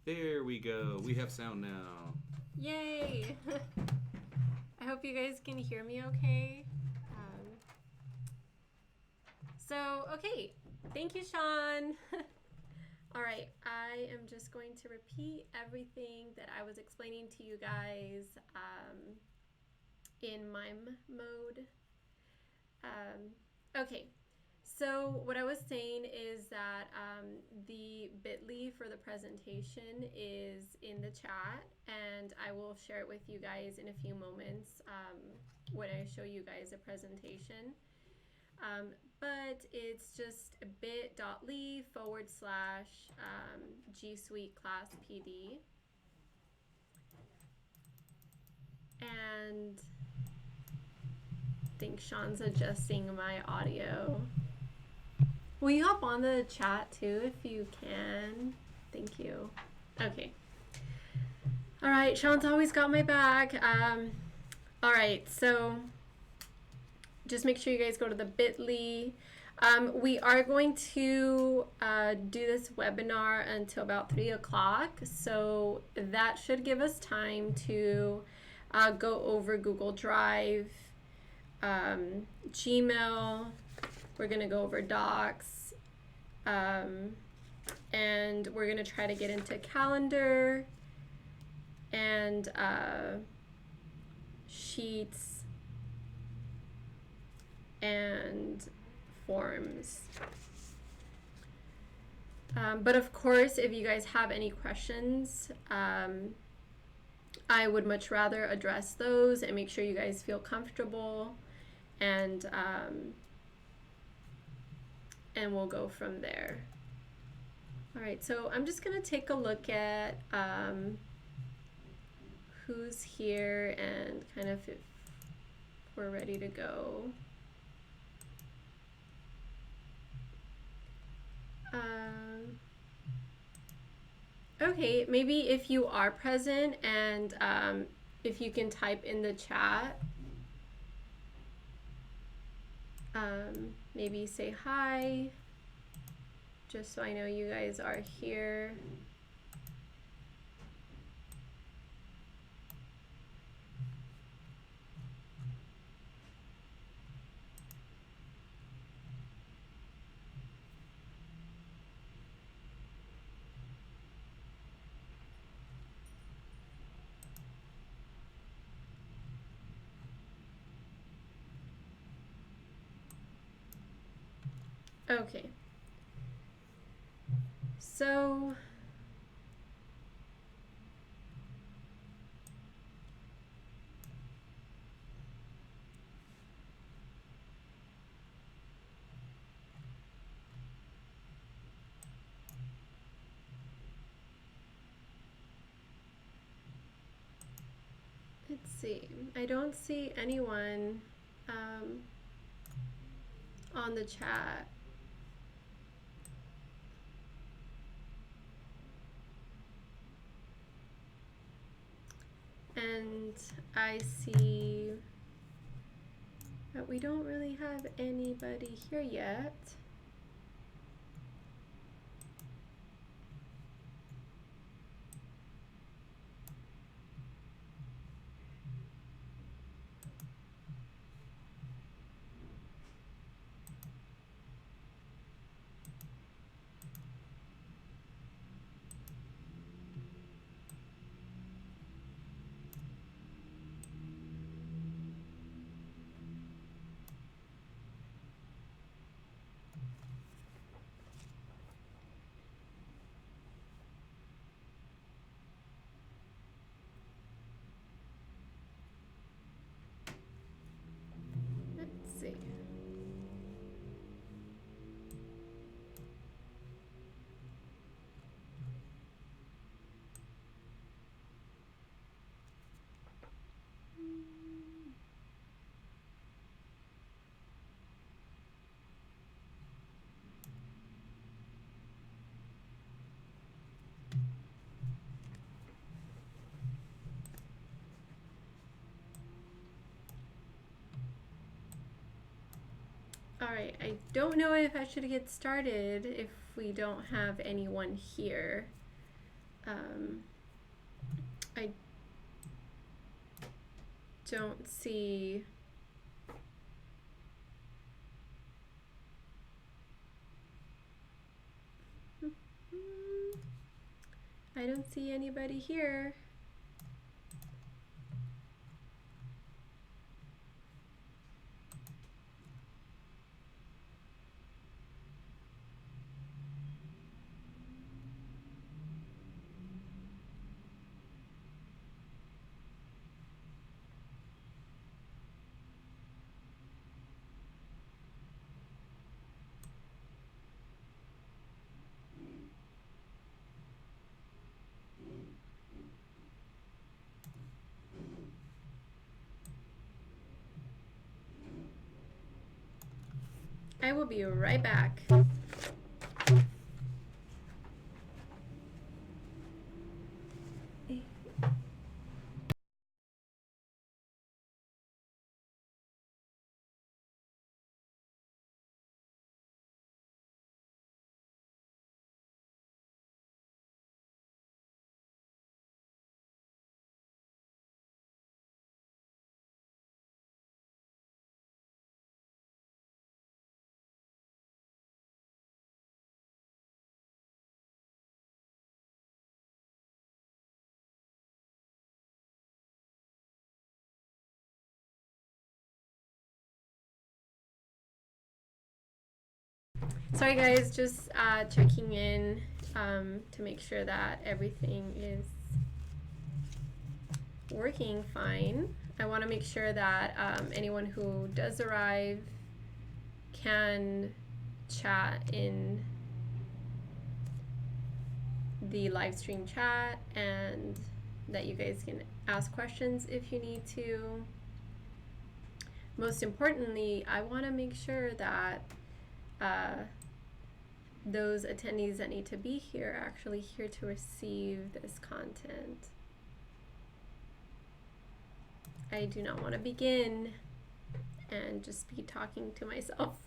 There we go. We have sound now. Yay! I hope you guys can hear me okay. Um, okay. Thank you, Sean. All right, I am just going to repeat everything that I was explaining to you guys in mime mode. Okay, so what I was saying is that the bit.ly for the presentation is in the chat, and I will share it with you guys in a few moments when I show you guys a presentation. But it's just bit.ly / G Suite class PD. And I think Sean's adjusting my audio. Will you hop on the chat too if you can? Thank you. Okay. All right, Sean's always got my back. All right, so just make sure you guys go to the bit.ly. We are going to do this webinar until about 3 o'clock, so that should give us time to go over Google Drive, Gmail. We're going to go over Docs, and we're going to try to get into Calendar and Sheets and Forms. But of course, if you guys have any questions, I would much rather address those and make sure you guys feel comfortable, and we'll go from there. All right, so I'm just going to take a look at who's here and kind of if we're ready to go. Okay, maybe if you are present and if you can type in the chat, maybe say hi, just so I know you guys are here. Okay. So let's see. I don't see anyone on the chat. And I see that we don't really have anybody here yet. Let's see. All right, I don't know if I should get started if we don't have anyone here. I don't see I don't see anybody here. I will be right back. Sorry guys, just checking in to make sure that everything is working fine. I want to make sure that anyone who does arrive can chat in the live stream chat, and that you guys can ask questions if you need to. Most importantly, I want to make sure that those attendees that need to be here are actually here to receive this content. I do not want to begin and just be talking to myself.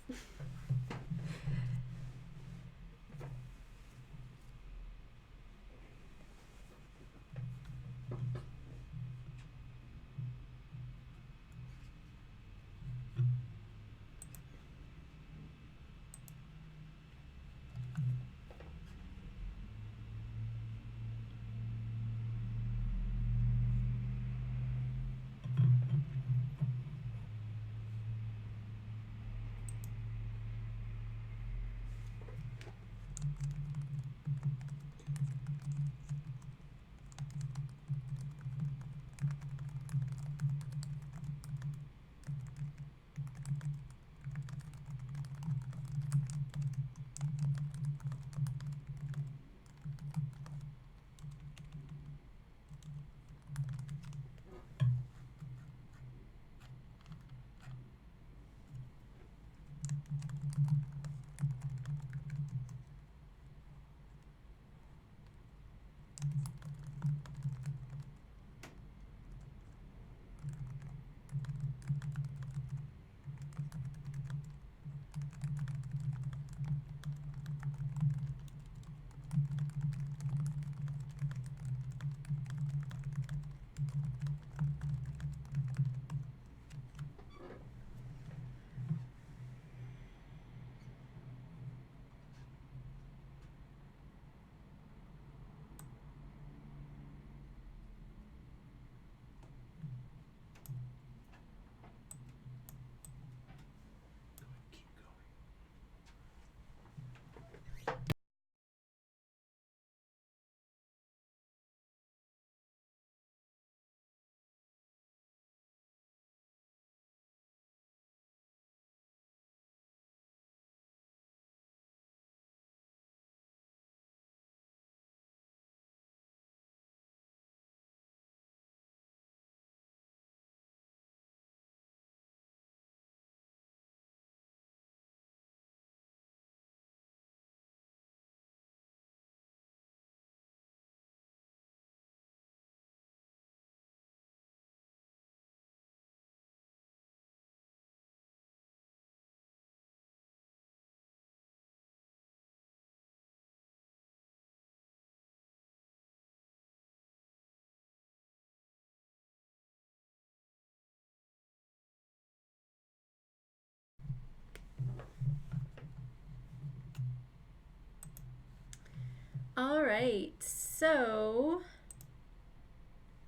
All right, so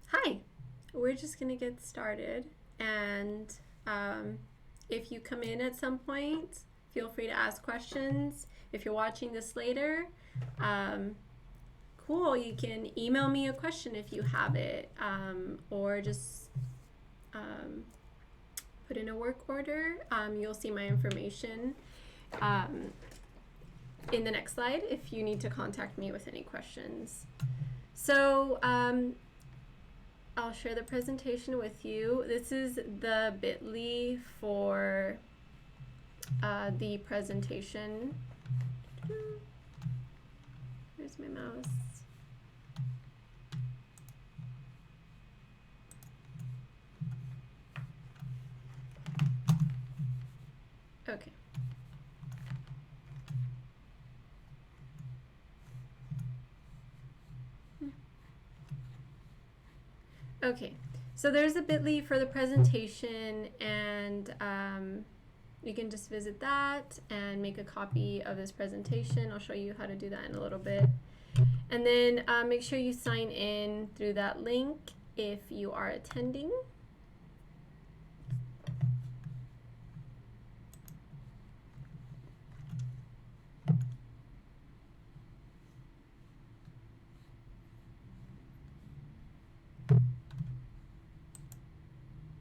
hi, we're just gonna get started, and if you come in at some point, feel free to ask questions. If you're watching this later, cool, you can email me a question if you have it, or just put in a work order. You'll see my information in the next slide if you need to contact me with any questions. So I'll share the presentation with you. This is the bit.ly for the presentation. Where's my mouse? Okay. Okay, so there's a bit.ly for the presentation, and you can just visit that and make a copy of this presentation. I'll show you how to do that in a little bit. And then make sure you sign in through that link if you are attending.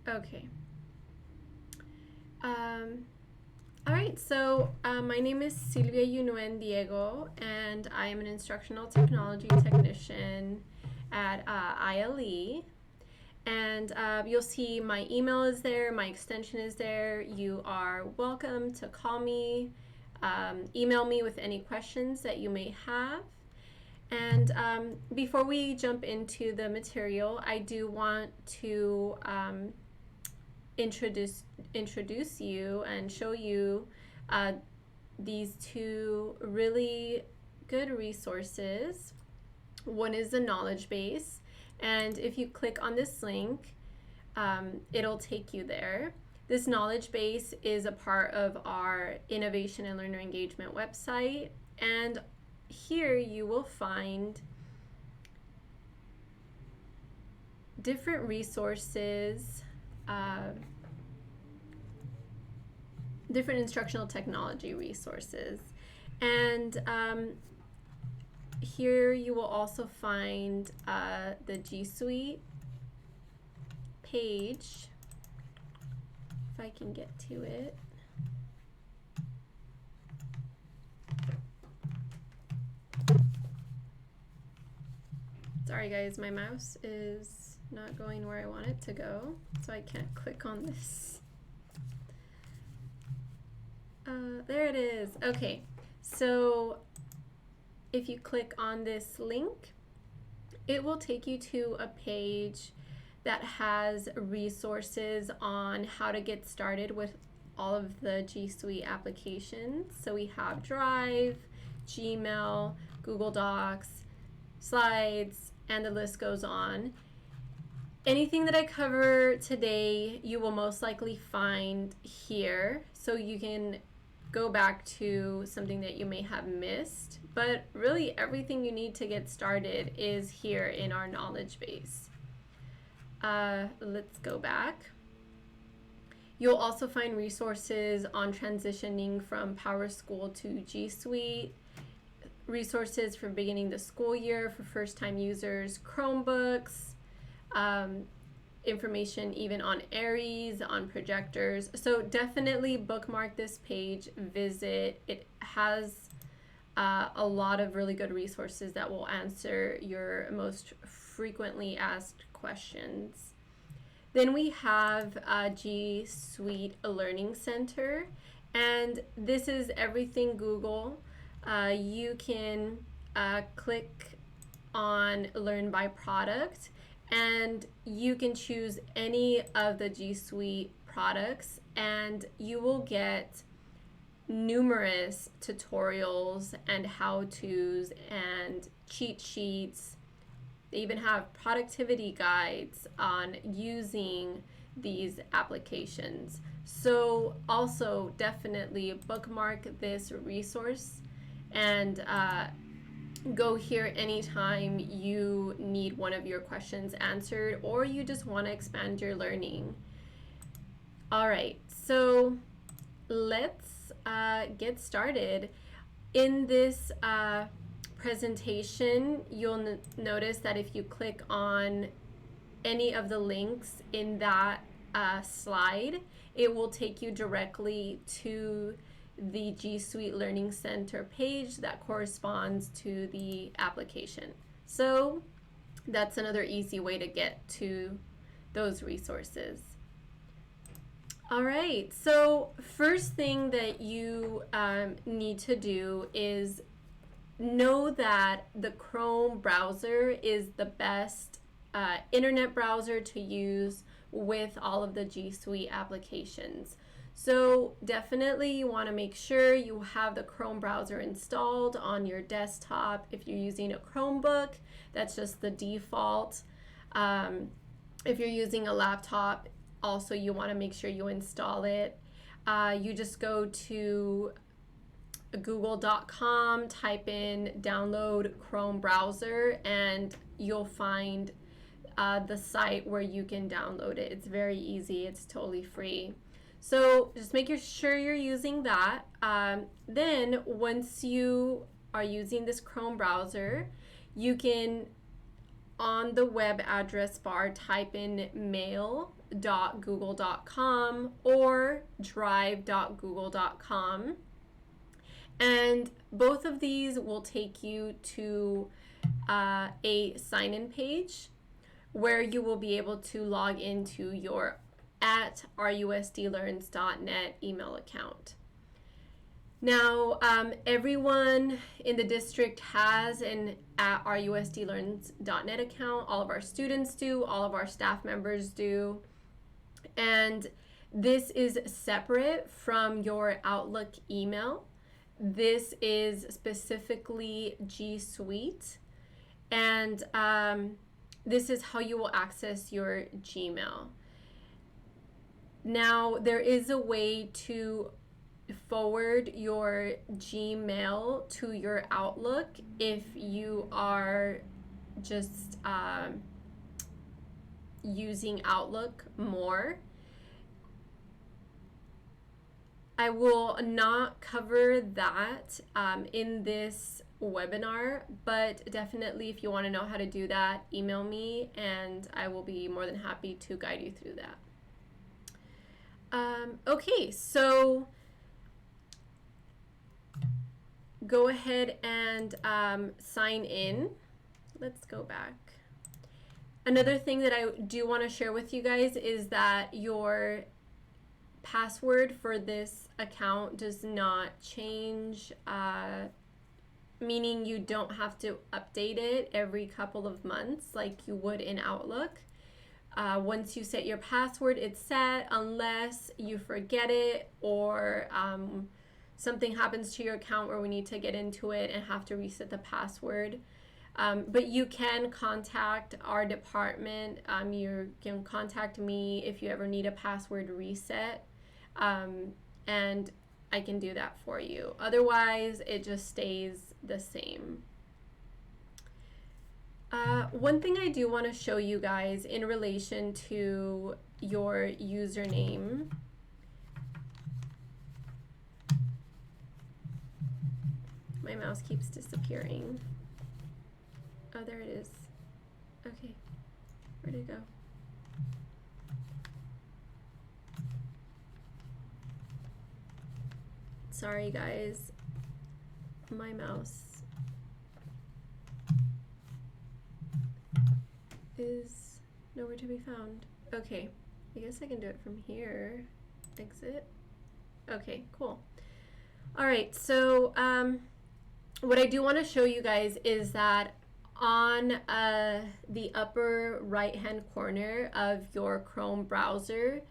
Okay. All right, so my name is Sylvia Diego, and I am an instructional technology technician at ILE. And you'll see my email is there, my extension is there. You are welcome to call me, email me with any questions that you may have. And before we jump into the material, I do want to introduce you and show you these two really good resources. One is the knowledge base, and if you click on this link, it'll take you there. This knowledge base is a part of our innovation and learner engagement website, and here you will find different resources, different instructional technology resources. And here you will also find the G Suite page, if I can get to it. Sorry guys, my mouse is not going where I want it to go, so I can't click on this. There it is. Okay, so if you click on this link, it will take you to a page that has resources on how to get started with all of the G Suite applications. So we have Drive, Gmail, Google Docs, Slides, and the list goes on. Anything that I cover today, you will most likely find here, so you can go back to something that you may have missed. But really, everything you need to get started is here in our knowledge base. Let's go back. You'll also find resources on transitioning from PowerSchool to G Suite, resources for beginning the school year for first-time users, Chromebooks, information even on Aries, on projectors. So definitely bookmark this page, visit. It has a lot of really good resources that will answer your most frequently asked questions. Then we have G Suite Learning Center, and this is everything Google. You can click on Learn by Product, and you can choose any of the G Suite products, and you will get numerous tutorials and how-tos and cheat sheets. They even have productivity guides on using these applications. So also definitely bookmark this resource and go here anytime you need one of your questions answered or you just want to expand your learning. All right, so let's get started. In this presentation, you'll notice that if you click on any of the links in that slide, it will take you directly to the G Suite Learning Center page that corresponds to the application. So that's another easy way to get to those resources. All right, so first thing that you need to do is know that the Chrome browser is the best internet browser to use with all of the G Suite applications. So definitely you want to make sure you have the Chrome browser installed on your desktop. If you're using a Chromebook, that's just the default. If you're using a laptop, also you want to make sure you install it. You just go to google.com, type in download Chrome browser, and you'll find the site where you can download it. It's very easy. It's totally free. So just make sure you're using that. Then once you are using this Chrome browser, you can, on the web address bar, type in mail.google.com or drive.google.com. And both of these will take you to a sign-in page where you will be able to log into your @rusdlearns.net email account. Now, everyone in the district has an @rusdlearns.net account. All of our students do, all of our staff members do. And this is separate from your Outlook email. This is specifically G Suite. And this is how you will access your Gmail. Now, there is a way to forward your Gmail to your Outlook if you are just using Outlook more. I will not cover that in this webinar, but definitely if you want to know how to do that, email me and I will be more than happy to guide you through that. Okay, so go ahead and sign in. Let's go back. Another thing that I do want to share with you guys is that your password for this account does not change, meaning you don't have to update it every couple of months like you would in Outlook. Once you set your password, it's set unless you forget it or something happens to your account where we need to get into it and have to reset the password. But you can contact our department. You can contact me if you ever need a password reset, and I can do that for you. Otherwise, it just stays the same. One thing I do want to show you guys in relation to your username. My mouse keeps disappearing. Oh, there it is. Okay. Where'd it go? Sorry, guys. My mouse is nowhere to be found. Okay. I guess I can do it from here. Exit. Okay, cool. All right, so what I do want to show you guys is that on the upper right-hand corner of your Chrome browser,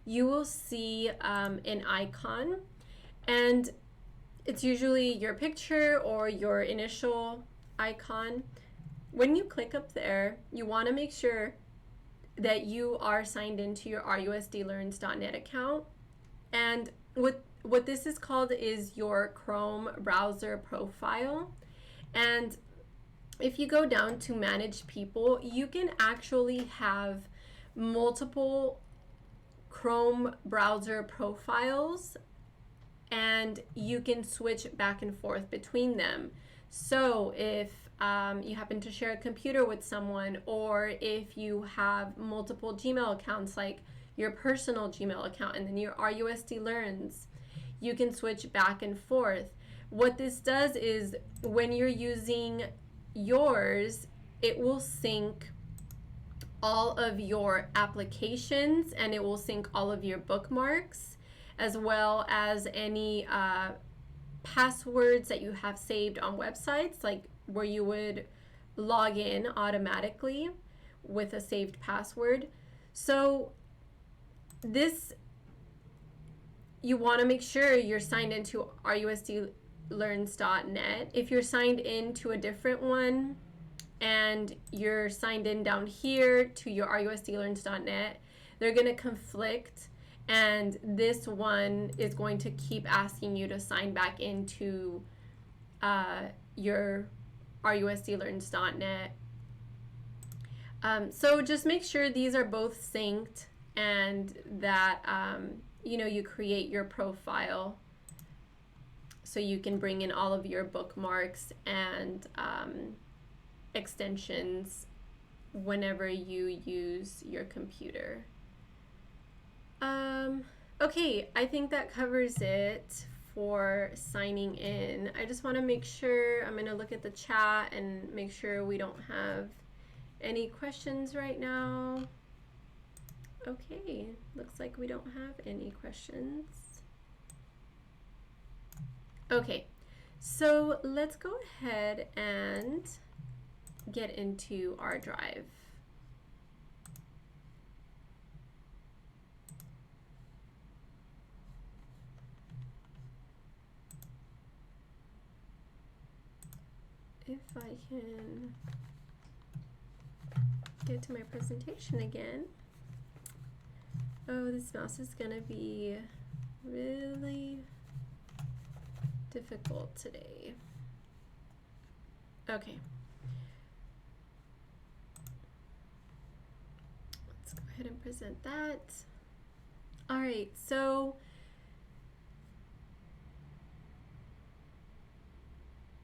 you will see an icon, and it's usually your picture or your initial icon. When you click up there, you want to make sure that you are signed into your rusdlearns.net account, and what this is called is your Chrome browser profile. And if you go down to manage people, you can actually have multiple Chrome browser profiles, and you can switch back and forth between them. So if you happen to share a computer with someone, or if you have multiple Gmail accounts, like your personal Gmail account and then your RUSD Learns, you can switch back and forth. What this does is when you're using yours, it will sync all of your applications, and it will sync all of your bookmarks, as well as any passwords that you have saved on websites, like where you would log in automatically with a saved password. So this, you want to make sure you're signed into rusdlearns.net. If you're signed into a different one and you're signed in down here to your rusdlearns.net, they're going to conflict, and this one is going to keep asking you to sign back into your rusdlearns.net. So just make sure these are both synced, and that you create your profile so you can bring in all of your bookmarks and extensions whenever you use your computer. Okay, I think that covers it for signing in. I just want to make sure, I'm going to look at the chat and make sure we don't have any questions right now. Okay, looks like we don't have any questions. Okay, so let's go ahead and get into our drive. If I can get to my presentation again. Oh, this mouse is gonna be really difficult today. Okay. Let's go ahead and present that. All right, so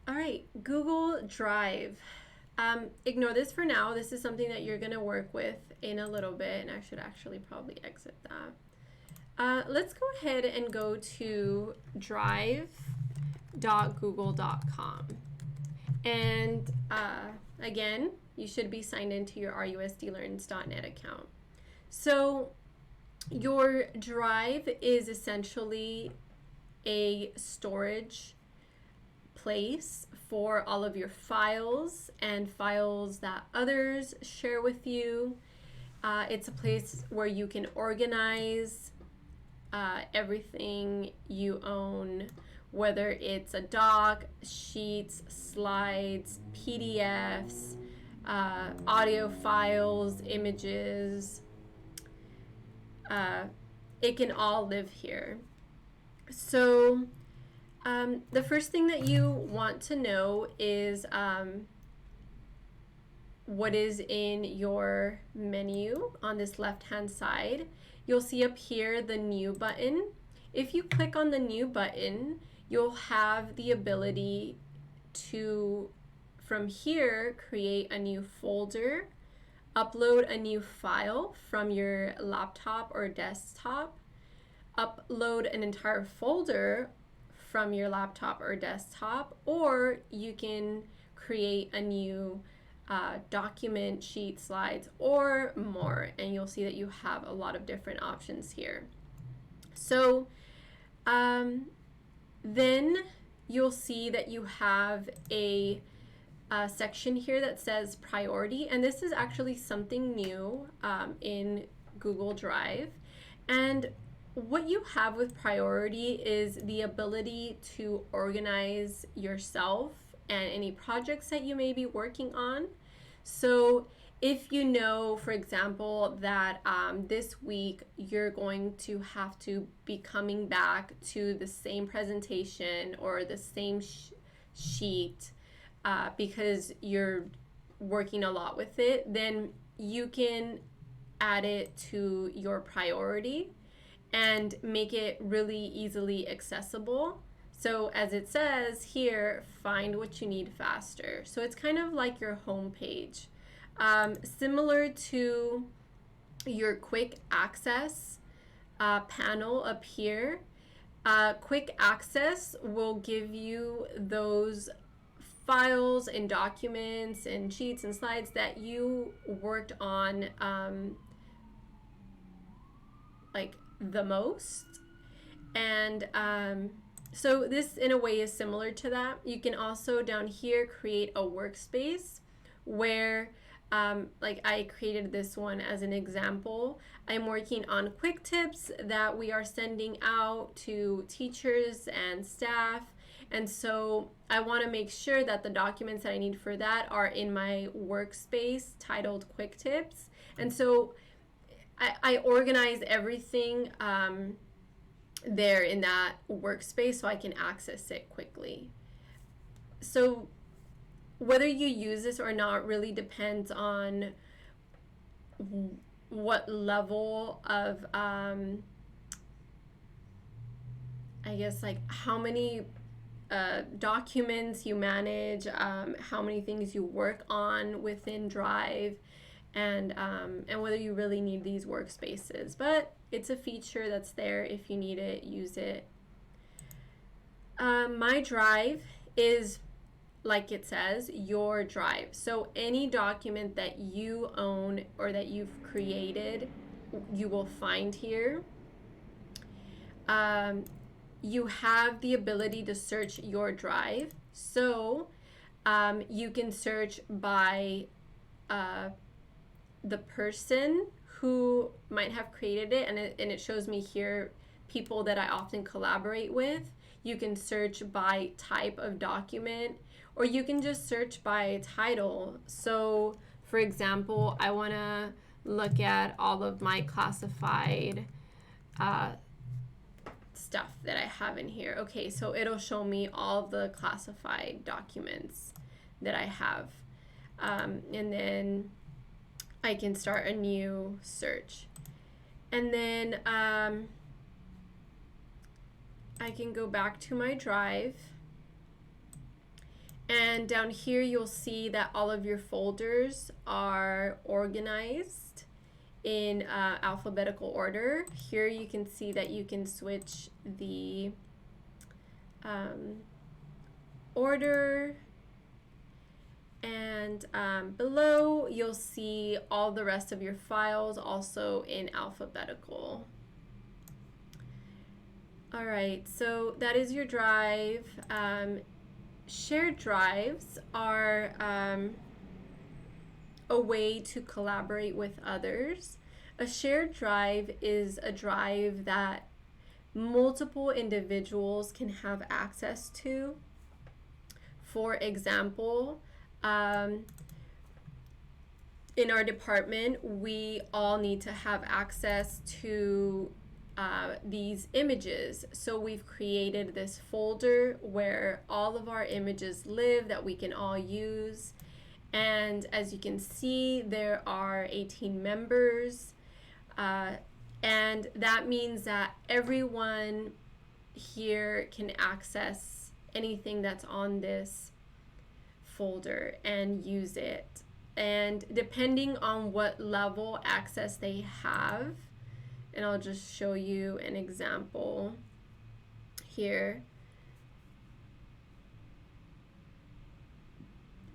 all right, Google Drive. Ignore this for now. This is something that you're gonna work with in a little bit, and I should actually probably exit that. Let's go ahead and go to drive.google.com. And again, you should be signed into your rusdlearns.net account. So your Drive is essentially a storage place for all of your files and files that others share with you. It's a place where you can organize everything you own, whether it's a doc, sheets, slides, PDFs, audio files, images. It can all live here. So the first thing that you want to know is what is in your menu on this left-hand side. You'll see up here the New button. If you click on the New button, you'll have the ability to, from here, create a new folder, upload a new file from your laptop or desktop, upload an entire folder from your laptop or desktop, or you can create a new document, sheet, slides, or more, and you'll see that you have a lot of different options here. So then you'll see that you have a section here that says priority, and this is actually something new in Google Drive. And what you have with priority is the ability to organize yourself and any projects that you may be working on. So if you know, for example, that this week you're going to have to be coming back to the same presentation or the same sheet because you're working a lot with it, then you can add it to your priority and make it really easily accessible. So as it says here, find what you need faster. So it's kind of like your home page, similar to your quick access panel up here. Quick access will give you those files and documents and sheets and slides that you worked on like the most. And so this in a way is similar to that. You can also down here create a workspace where like I created this one as an example. I'm working on quick tips that we are sending out to teachers and staff. And so I want to make sure that the documents that I need for that are in my workspace titled Quick Tips. And so I organize everything there in that workspace so I can access it quickly. So whether you use this or not really depends on what level of I guess like how many documents you manage, how many things you work on within Drive, and whether you really need these workspaces. But it's a feature that's there. If you need it, use it. My Drive is, like it says, your drive. So any document that you own or that you've created, you will find here. You have the ability to search your drive. So you can search by the person who might have created it, and it shows me here people that I often collaborate with. You can search by type of document, or you can just search by title. So for example, I want to look at all of my classified stuff that I have in here. Okay, so it'll show me all the classified documents that I have. And then I can start a new search. And then I can go back to my drive. And down here you'll see that all of your folders are organized in alphabetical order. Here you can see that you can switch the order, and below you'll see all the rest of your files also in alphabetical. All right, so that is your drive. Shared drives are a way to collaborate with others. A shared drive is a drive that multiple individuals can have access to. For example, in our department, we all need to have access to these images. So we've created this folder where all of our images live that we can all use. And as you can see, there are 18 members. And that means that everyone here can access anything that's on this folder and use it. And depending on what level access they have, and I'll just show you an example here.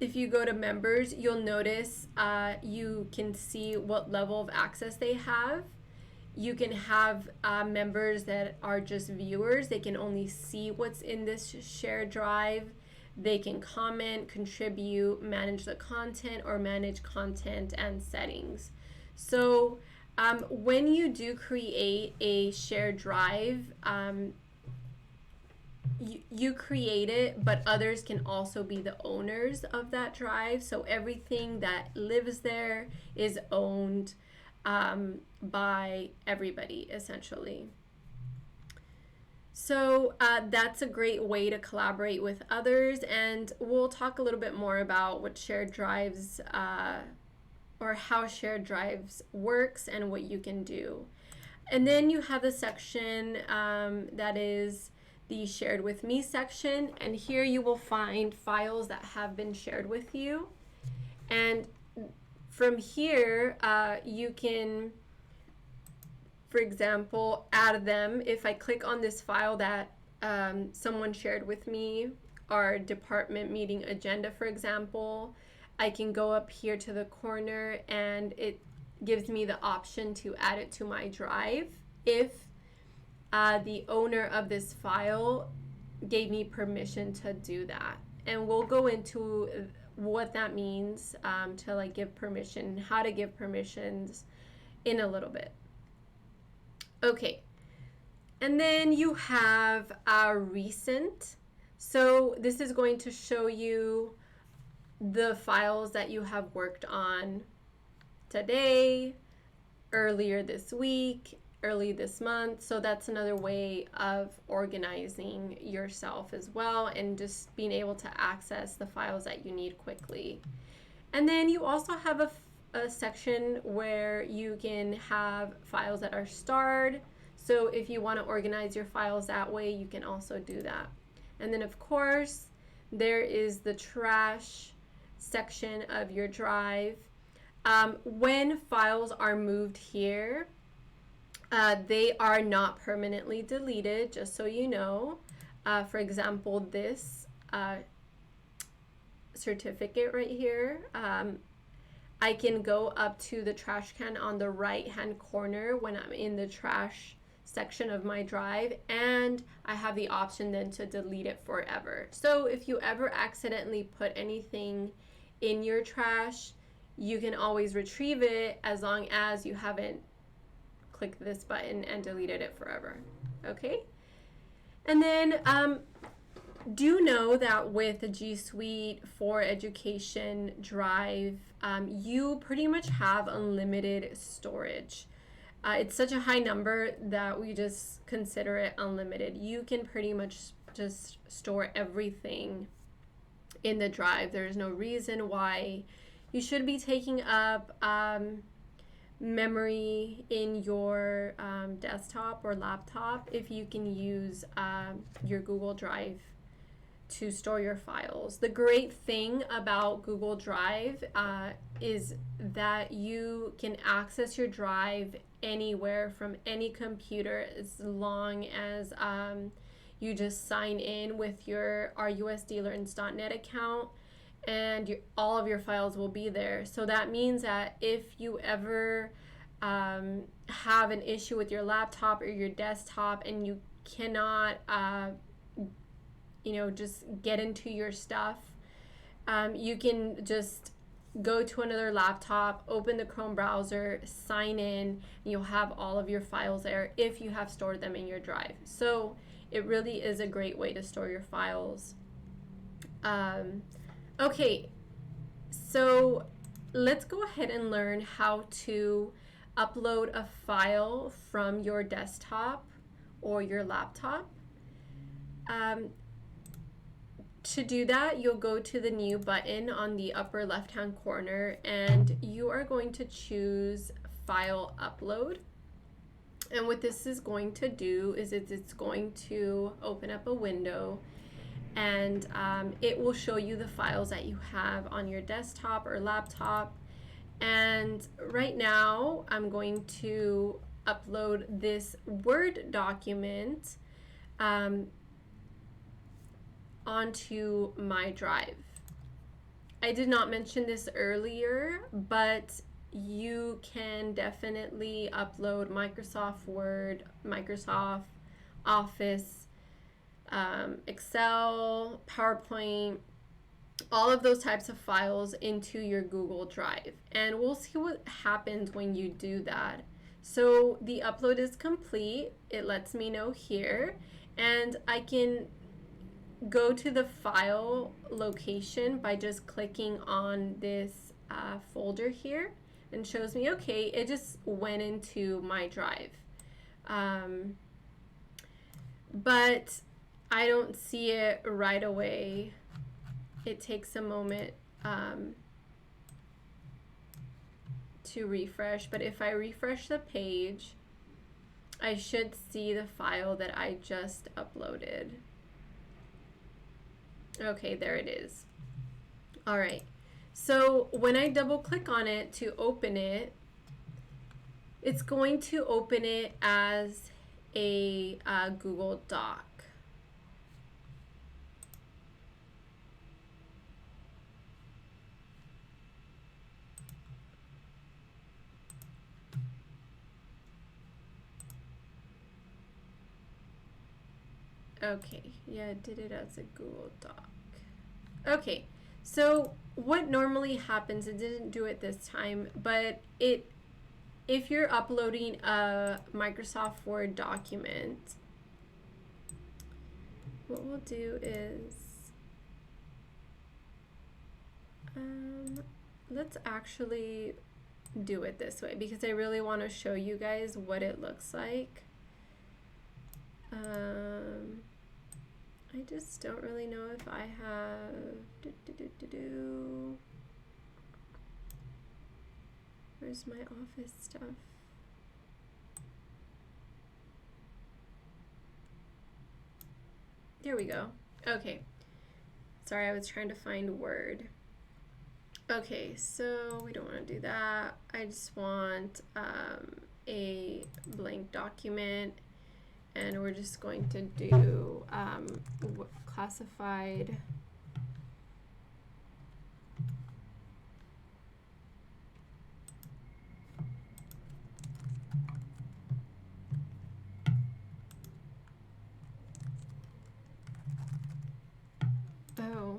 If you go to members, you'll notice you can see what level of access they have. You can have members that are just viewers. They can only see what's in this shared drive. They can comment, contribute, manage the content, or manage content and settings. So when you do create a shared drive, you create it, but others can also be the owners of that drive. So everything that lives there is owned by everybody, essentially. So that's a great way to collaborate with others, and we'll talk a little bit more about what shared drives or how shared drives works and what you can do. And then you have the section that is the shared with me section, and here you will find files that have been shared with you. And from here, you can, for example, add them. If I click on this file that someone shared with me, our department meeting agenda, for example, I can go up here to the corner and it gives me the option to add it to my drive if the owner of this file gave me permission to do that. And we'll go into what that means to like give permission, how to give permissions in a little bit. Okay, and then you have our recent. So this is going to show you the files that you have worked on today, earlier this week, early this month. So that's another way of organizing yourself as well, and just being able to access the files that you need quickly. And then you also have a section where you can have files that are starred. So if you want to organize your files that way, you can also do that. And then of course, there is the trash section of your drive. When files are moved here, they are not permanently deleted, just so you know. For example, this certificate right here, I can go up to the trash can on the right hand corner when I'm in the trash section of my drive, and I have the option then to delete it forever. So if you ever accidentally put anything in your trash, you can always retrieve it as long as you haven't clicked this button and deleted it forever. Okay? And then do know that with the G Suite for Education Drive, you pretty much have unlimited storage. It's such a high number that we just consider it unlimited. You can pretty much just store everything in the drive. There is no reason why you should be taking up memory in your desktop or laptop if you can use your Google Drive to store your files. The great thing about Google Drive is that you can access your drive anywhere from any computer as long as you just sign in with your RUSDlearns.net account, and all of your files will be there. So that means that if you ever have an issue with your laptop or your desktop and you cannot just get into your stuff, you can just go to another laptop, open the Chrome browser, sign in, and you'll have all of your files there if you have stored them in your drive. So it really is a great way to store your files. Okay, so let's go ahead and learn how to upload a file from your desktop or your laptop. To do that, you'll go to the new button on the upper left-hand corner, and you are going to choose File Upload. And what this is going to do is it's going to open up a window, and it will show you the files that you have on your desktop or laptop. And right now, I'm going to upload this Word document onto my drive. I did not mention this earlier, but you can definitely upload Microsoft Word, Microsoft Office, Excel, PowerPoint, all of those types of files into your Google Drive. And we'll see what happens when you do that. So the upload is complete. It lets me know here, and I can go to the file location by just clicking on this folder here, and shows me, okay, it just went into my drive. but I don't see it right away. It takes a moment to refresh, but if I refresh the page, I should see the file that I just uploaded. Okay, there it is. All right, so when I double click on it to open it, it's going to open it as a Google Doc. Okay, yeah, I did it as a Google Doc. Okay, so what normally happens, it didn't do it this time, but if you're uploading a Microsoft Word document, what we'll do is, let's actually do it this way because I really want to show you guys what it looks like. I just don't really know if I have, where's my office stuff? There we go. Okay. Sorry, I was trying to find Word. Okay, so we don't want to do that. I just want a blank document, and we're just going to do classified. Oh,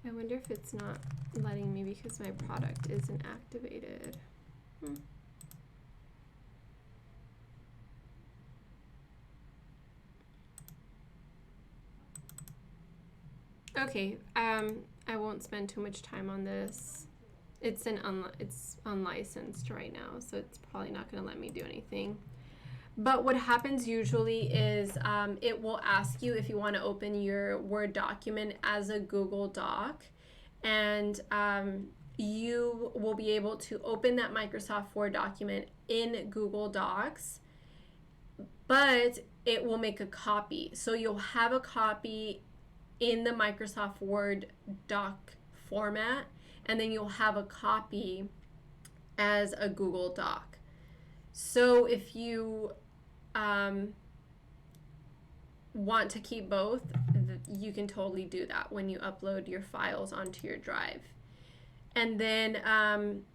I wonder if it's not letting me because my product isn't activated. Okay, I won't spend too much time on this. It's it's unlicensed right now, so it's probably not going to let me do anything. But what happens usually is it will ask you if you want to open your Word document as a Google Doc, and you will be able to open that Microsoft Word document in Google Docs, but it will make a copy. So you'll have a copy in the Microsoft Word doc format, and then you'll have a copy as a Google Doc. So if you want to keep both, you can totally do that when you upload your files onto your drive. And then I'm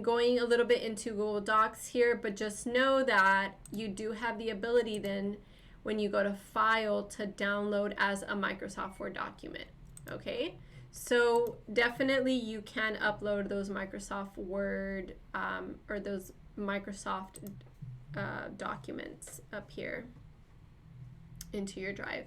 going a little bit into Google Docs here, but just know that you do have the ability then when you go to File to download as a Microsoft Word document. Okay, so definitely you can upload those Microsoft Word or those Microsoft documents up here into your drive.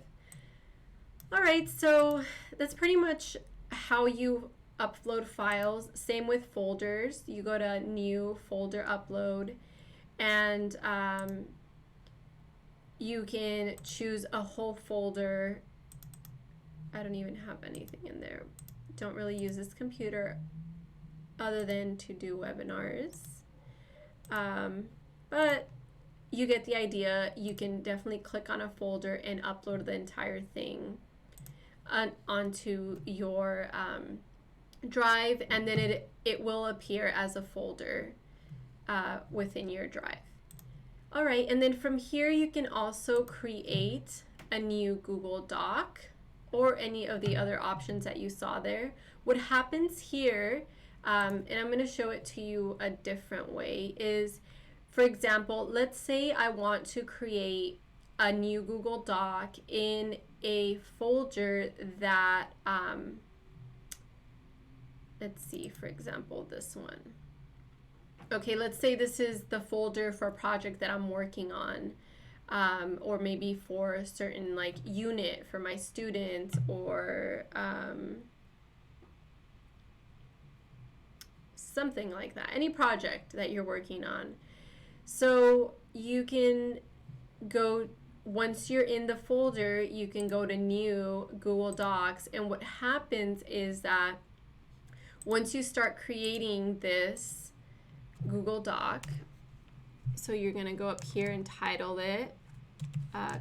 All right, so that's pretty much how you upload files. Same with folders. You go to New Folder Upload, and you can choose a whole folder. I don't even have anything in there. Don't really use this computer other than to do webinars. But you get the idea. You can definitely click on a folder and upload the entire thing onto your drive, and then it will appear as a folder within your drive. All right, and then from here you can also create a new Google Doc or any of the other options that you saw there. What happens here, and I'm going to show it to you a different way, is, for example, let's say I want to create a new Google Doc in a folder that, let's see, for example, this one. Okay, let's say this is the folder for a project that I'm working on, or maybe for a certain like unit for my students, or something like that, any project that you're working on. So you can go, once you're in the folder, you can go to new Google Docs. And what happens is that once you start creating this Google Doc, so you're going to go up here and title it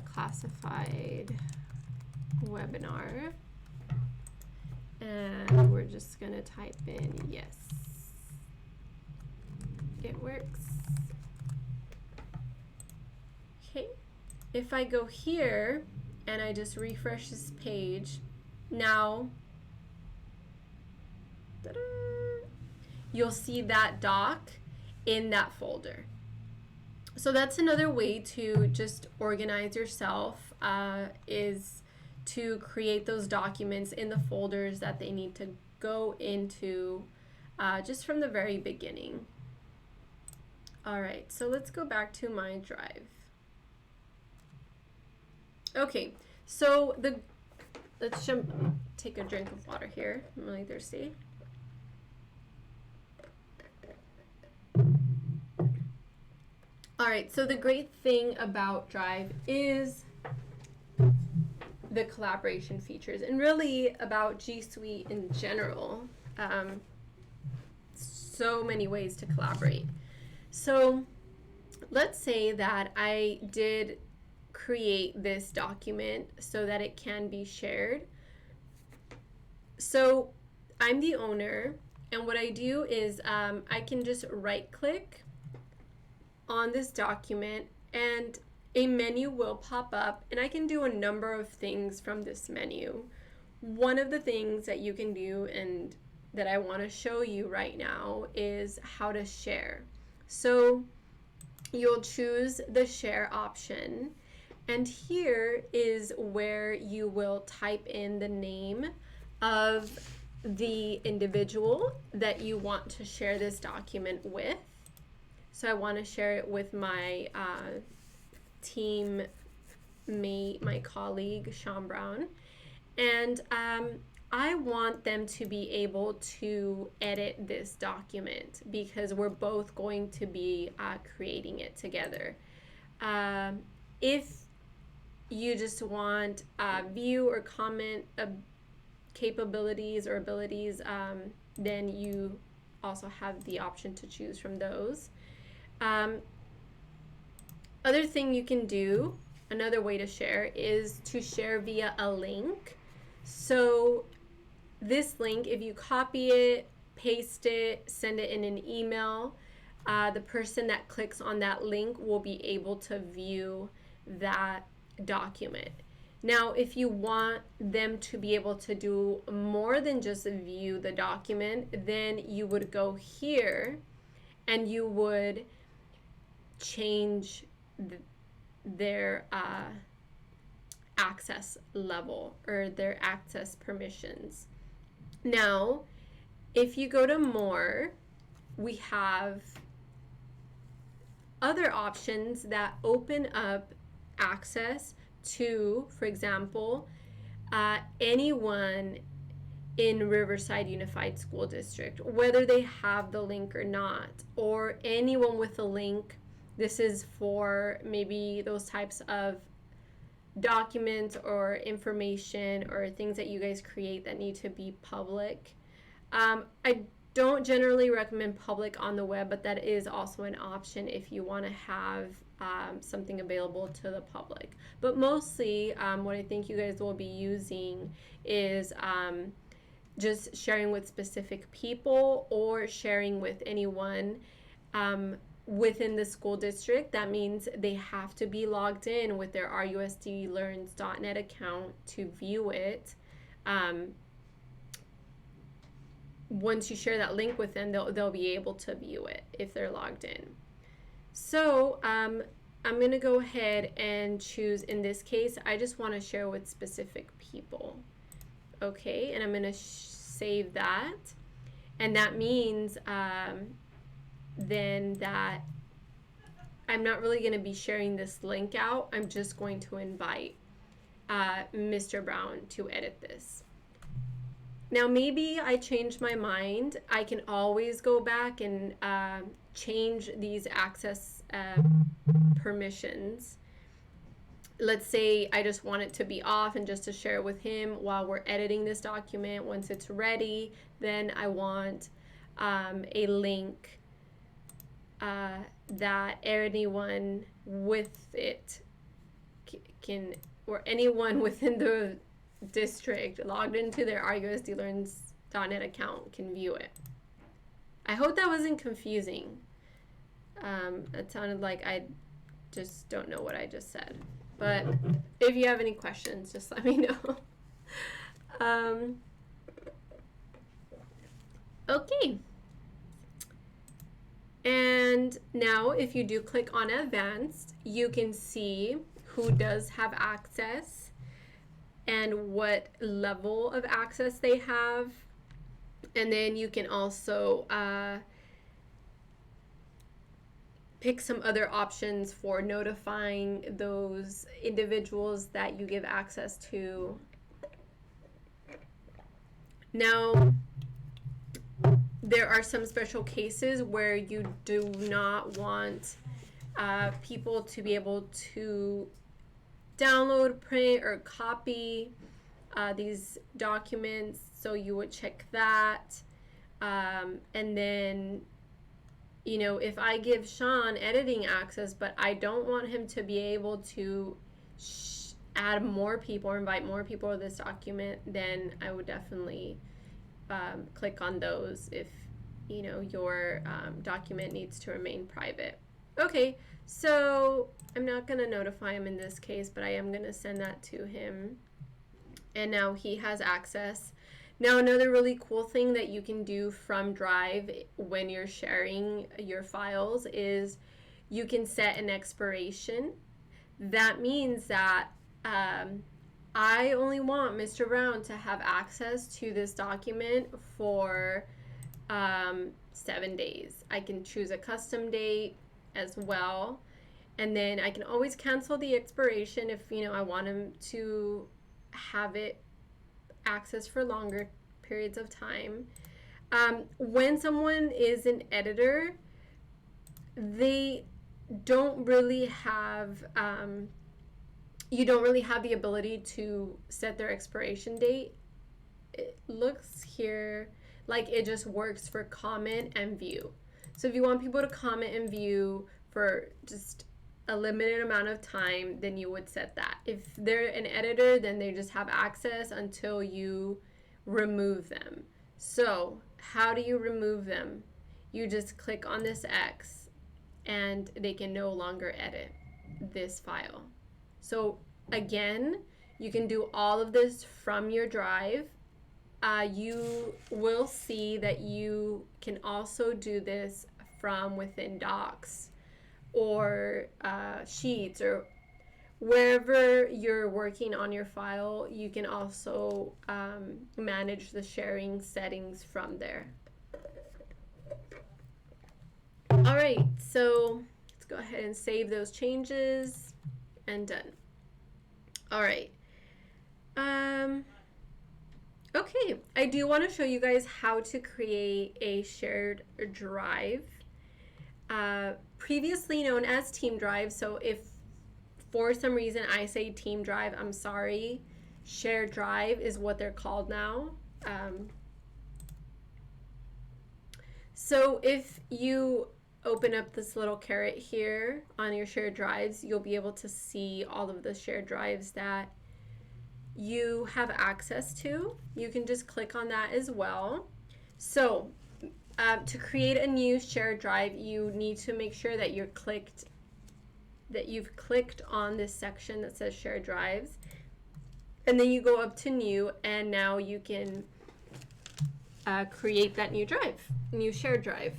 classified webinar. And we're just going to type in yes. It works. Okay. If I go here and I just refresh this page, now you'll see that doc in that folder. So that's another way to just organize yourself, is to create those documents in the folders that they need to go into just from the very beginning. All right, so let's go back to my drive. Okay, so let's take a drink of water here. I'm really thirsty. All right, so the great thing about Drive is the collaboration features, and really about G Suite in general. So many ways to collaborate. So let's say that I did create this document so that it can be shared. So I'm the owner, and what I do is I can just right click on this document and a menu will pop up, and I can do a number of things from this menu. One of the things that you can do and that I want to show you right now is how to share. So you'll choose the share option, and here is where you will type in the name of the individual that you want to share this document with. So I want to share it with my teammate, my colleague, Sean Brown. And I want them to be able to edit this document because we're both going to be creating it together. If you just want view or comment capabilities or abilities, then you also have the option to choose from those. Other thing you can do, another way to share, is to share via a link. So this link, if you copy it, paste it, send it in an email, the person that clicks on that link will be able to view that document. Now, if you want them to be able to do more than just view the document, then you would go here and you would change their access level or their access permissions. Now, if you go to more, we have other options that open up access to, for example, anyone in Riverside Unified School District, whether they have the link or not, or anyone with a link. This is for maybe those types of documents or information or things that you guys create that need to be public. I don't generally recommend public on the web, but that is also an option if you want to have something available to the public. But mostly what I think you guys will be using is just sharing with specific people or sharing with anyone within the school district. That means they have to be logged in with their rusdlearns.net account to view it. Once you share that link with them, they'll be able to view it if they're logged in. So I'm going to go ahead and choose, in this case, I just want to share with specific people. Okay, and I'm going to save that. And that means then that I'm not really going to be sharing this link out. I'm just going to invite Mr. Brown to edit this. Now, maybe I changed my mind. I can always go back and change these access permissions. Let's say I just want it to be off and just to share it with him while we're editing this document. Once it's ready, then I want a link that anyone with it can, or anyone within the district logged into their argusdealers.net account can view it. I hope that wasn't confusing. It sounded like I just don't know what I just said. But if you have any questions, just let me know. Okay. And now if you do click on advanced, you can see who does have access and what level of access they have. And then you can also pick some other options for notifying those individuals that you give access to. Now, there are some special cases where you do not want people to be able to download, print, or copy these documents, so you would check that. And then, you know, if I give Sean editing access, but I don't want him to be able to add more people or invite more people to this document, then I would definitely click on those if, you know, your document needs to remain private. Okay, so I'm not going to notify him in this case, but I am going to send that to him. And now he has access. Now, another really cool thing that you can do from Drive when you're sharing your files is you can set an expiration. That means that I only want Mr. Brown to have access to this document for 7 days. I can choose a custom date as well. And then I can always cancel the expiration if, you know, I want him to have it access for longer periods of time. When someone is an editor, they don't really have, you don't really have the ability to set their expiration date. It looks here like it just works for comment and view. So if you want people to comment and view for just a limited amount of time, then you would set that. If they're an editor, then they just have access until you remove them. So how do you remove them? You just click on this X and they can no longer edit this file. So again, you can do all of this from your Drive. You will see that you can also do this from within Docs or Sheets, or wherever you're working on your file. You can also manage the sharing settings from there. All right, so let's go ahead and save those changes, and done. All right. Okay, I do want to show you guys how to create a shared drive, previously known as Team Drive. So if for some reason I say Team Drive, I'm sorry. Shared Drive is what they're called now. So if you open up this little caret here on your shared drives, you'll be able to see all of the shared drives that you have access to. You can just click on that as well. So to create a new shared drive, you need to make sure that you've clicked on this section that says shared drives, and then you go up to new, and now you can create that new shared drive.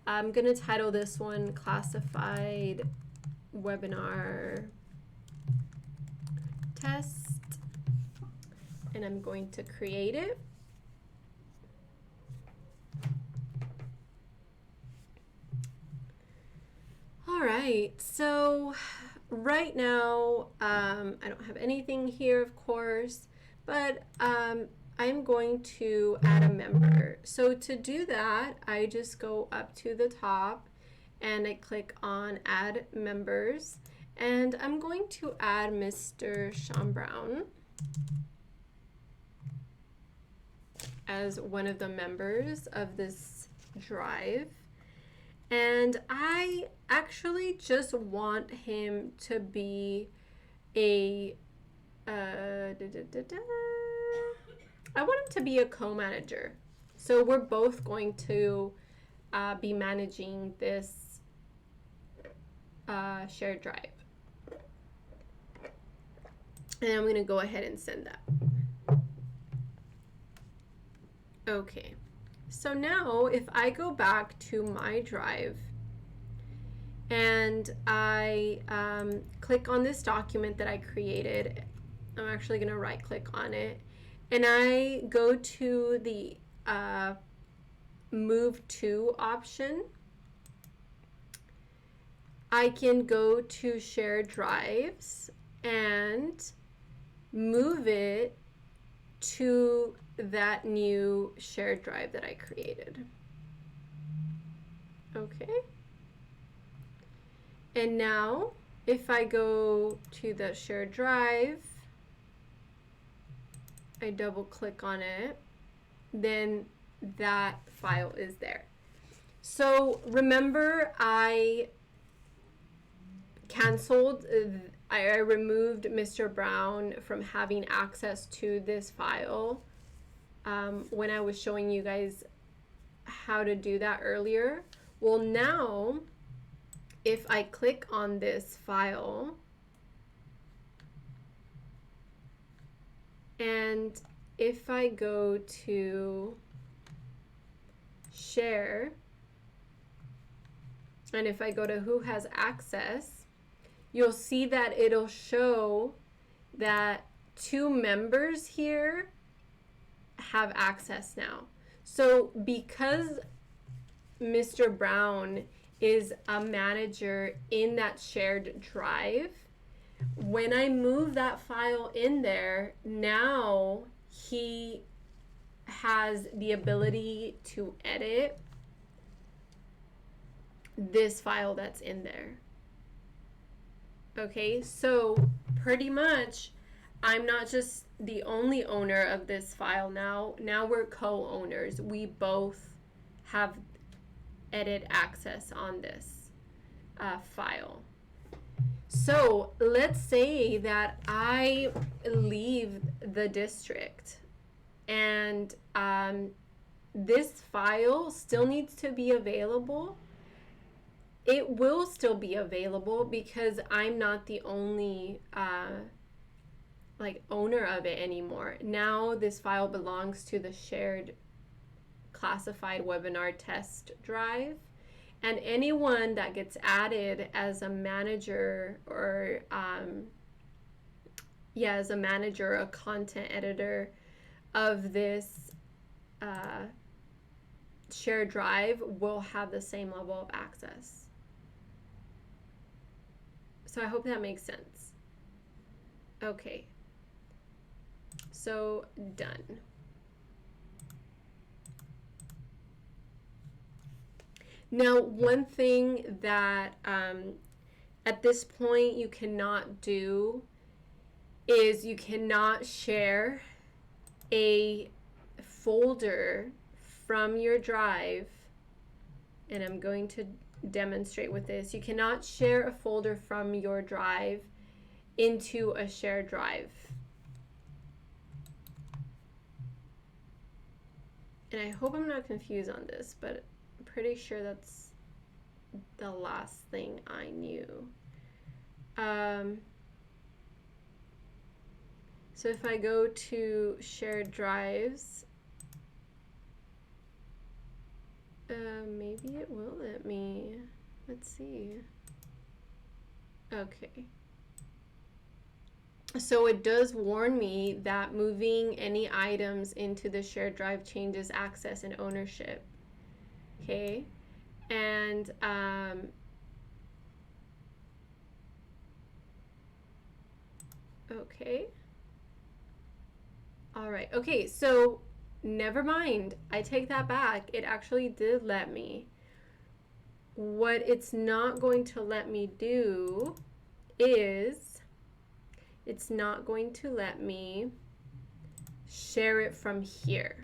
I'm gonna title this one Classified Webinar Test, and I'm going to create it. All right, so right now I don't have anything here, of course, but I'm going to add a member. So to do that, I just go up to the top and I click on add members, and I'm going to add Mr. Sean Brown as one of the members of this drive. And I actually just want him to be a I want him to be a co-manager. So we're both going to be managing this shared drive. And I'm going to go ahead and send that. Okay, so now if I go back to my drive and I click on this document that I created, I'm actually going to right click on it, and I go to the move to option. I can go to share drives and move it to that new shared drive that I created. Okay. And now if I go to the shared drive, I double click on it, then that file is there. So remember, I canceled, I removed Mr. Brown from having access to this file when I was showing you guys how to do that earlier. Well, now if I click on this file and if I go to share and if I go to who has access, you'll see that it'll show that 2 members here have access now. So because Mr. Brown is a manager in that shared drive, when I move that file in there, now he has the ability to edit this file that's in there. Okay, so pretty much I'm not just the only owner of this file now. Now we're co-owners. We both have edit access on this file. So let's say that I leave the district and this file still needs to be available. It will still be available because I'm not the only owner of it anymore. Now this file belongs to the shared classified webinar test drive, and anyone that gets added as a manager or as a manager, a content editor of this shared drive will have the same level of access. So I hope that makes sense. Okay, so done. Now, one thing that at this point you cannot do is you cannot share a folder from your drive, and I'm going to demonstrate with this. You cannot share a folder from your drive into a shared drive. And I hope I'm not confused on this, but I'm pretty sure that's the last thing I knew. So if I go to shared drives, maybe it will let me. Let's see. Okay. So it does warn me that moving any items into the shared drive changes access and ownership. Okay. And okay. All right. Okay, so never mind. I take that back. It actually did let me. what it's not going to let me do is it's not going to let me share it from here.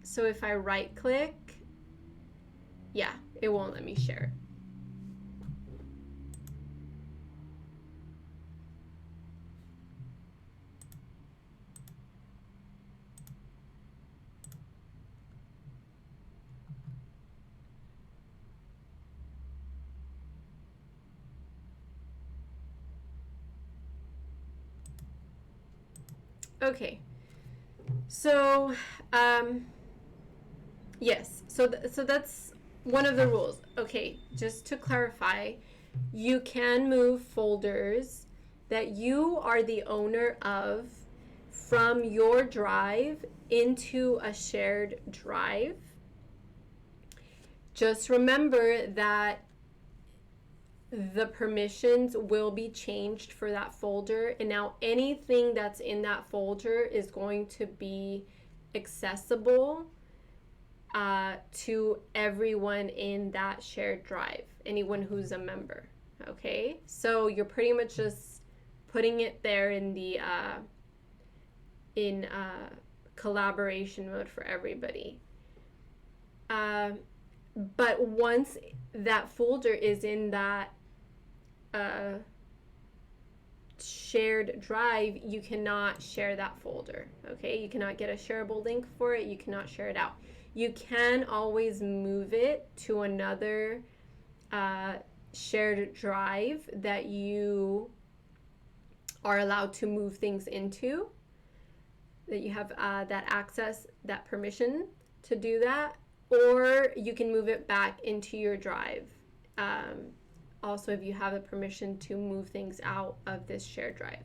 So if I right click, yeah, it won't let me share it. Okay, so yes, so that's one of the rules. Okay, just to clarify, you can move folders that you are the owner of from your drive into a shared drive. Just remember that the permissions will be changed for that folder, and now anything that's in that folder is going to be accessible to everyone in that shared drive, anyone who's a member. Okay, so you're pretty much just putting it there in the collaboration mode for everybody. But once that folder is in that shared drive, you cannot share that folder. Okay, you cannot get a shareable link for it. You cannot share it out. You can always move it to another shared drive that you are allowed to move things into, that you have that access, that permission to do that, or you can move it back into your drive. Also, if you have the permission to move things out of this shared drive.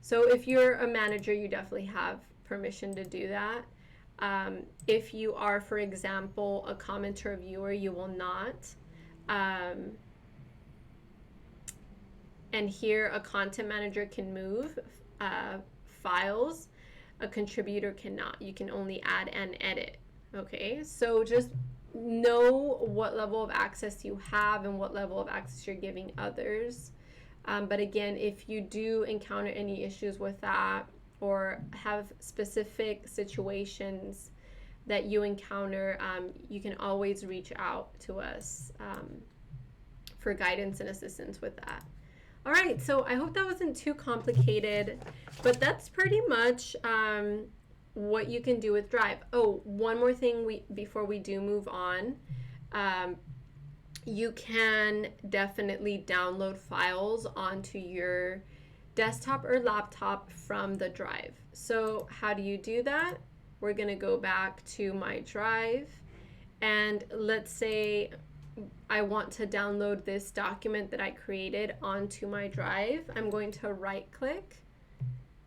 So if you're a manager, you definitely have permission to do that. If you are, for example, a commenter or viewer, you will not. And here, a content manager can move files. A contributor cannot. You can only add and edit. Okay, so just know what level of access you have and what level of access you're giving others. But again, if you do encounter any issues with that or have specific situations that you encounter, you can always reach out to us for guidance and assistance with that. All right, so I hope that wasn't too complicated, but that's pretty much what you can do with Drive. Oh, one more thing before we do move on. You can definitely download files onto your desktop or laptop from the drive. So how do you do that? We're going to go back to my drive, and let's say I want to download this document that I created onto my drive. I'm going to right click.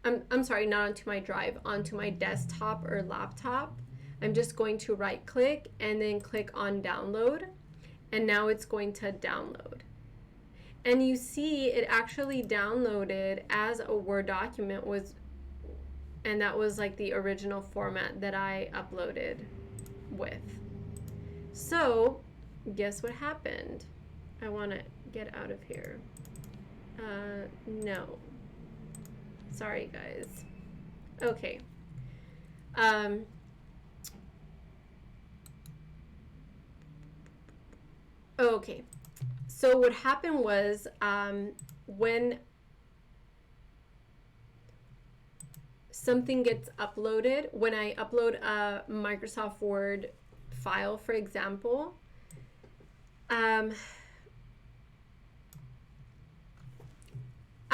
I'm sorry, not onto my drive, onto my desktop or laptop. I'm just going to right click and then click on download, and now it's going to download. And you see it actually downloaded as a Word document, and that was like the original format that I uploaded with. So guess what happened? I want to get out of here. No. Sorry, guys. Okay. Okay. So what happened was when something gets uploaded, when I upload a Microsoft Word file, for example,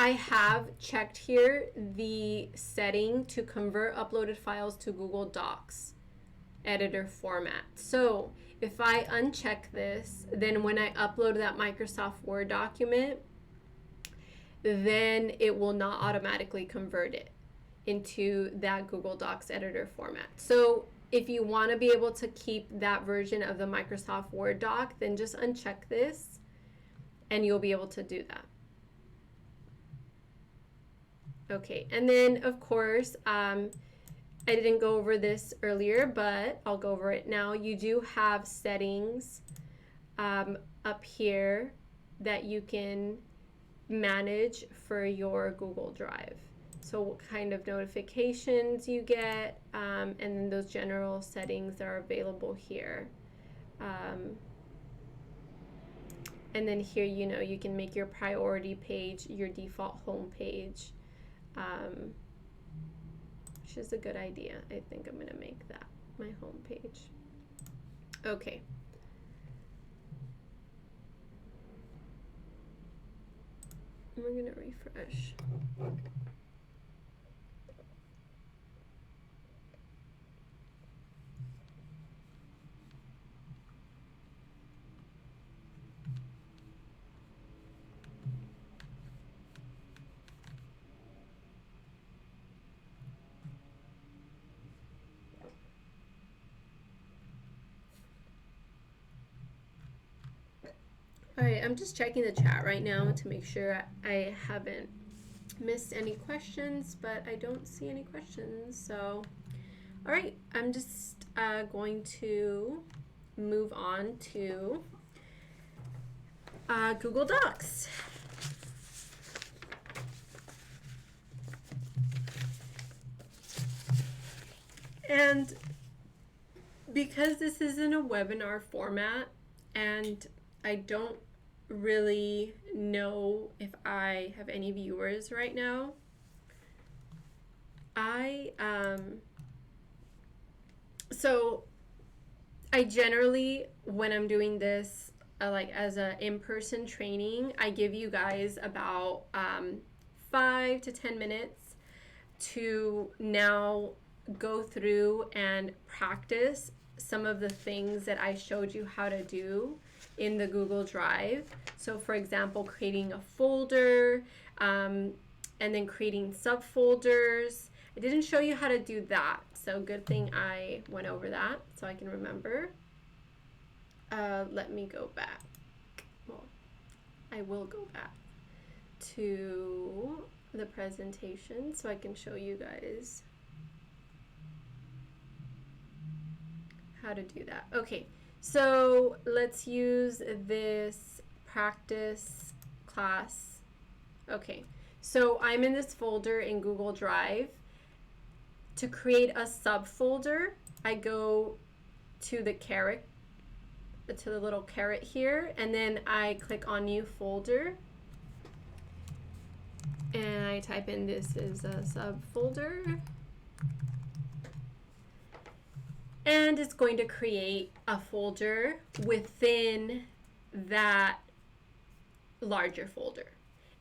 I have checked here the setting to convert uploaded files to Google Docs editor format. So if I uncheck this, then when I upload that Microsoft Word document, then it will not automatically convert it into that Google Docs editor format. So if you want to be able to keep that version of the Microsoft Word doc, then just uncheck this and you'll be able to do that. Okay, and then of course, I didn't go over this earlier, but I'll go over it now. You do have settings up here that you can manage for your Google Drive. So what kind of notifications you get, and then those general settings are available here. And then here, you know, you can make your priority page your default home page, which is a good idea. I think I'm gonna make that my home page. Okay. We're gonna refresh. All right, I'm just checking the chat right now to make sure I haven't missed any questions, but I don't see any questions. So, all right, I'm just going to move on to Google Docs. And because this is in a webinar format and I don't really know if I have any viewers right now, so I generally, when I'm doing this like as a in-person training, I give you guys about 5 to 10 minutes to now go through and practice some of the things that I showed you how to do in the Google Drive. So for example, creating a folder, and then creating subfolders. I didn't show you how to do that, so good thing I went over that so I can remember. Let me go back. Well, I will go back to the presentation so I can show you guys how to do that. Okay, so let's use this practice class. Okay, so I'm in this folder in Google Drive. To create a subfolder, I go to the caret, to the little caret here, and then I click on new folder. And I type in this is a subfolder. And it's going to create a folder within that larger folder.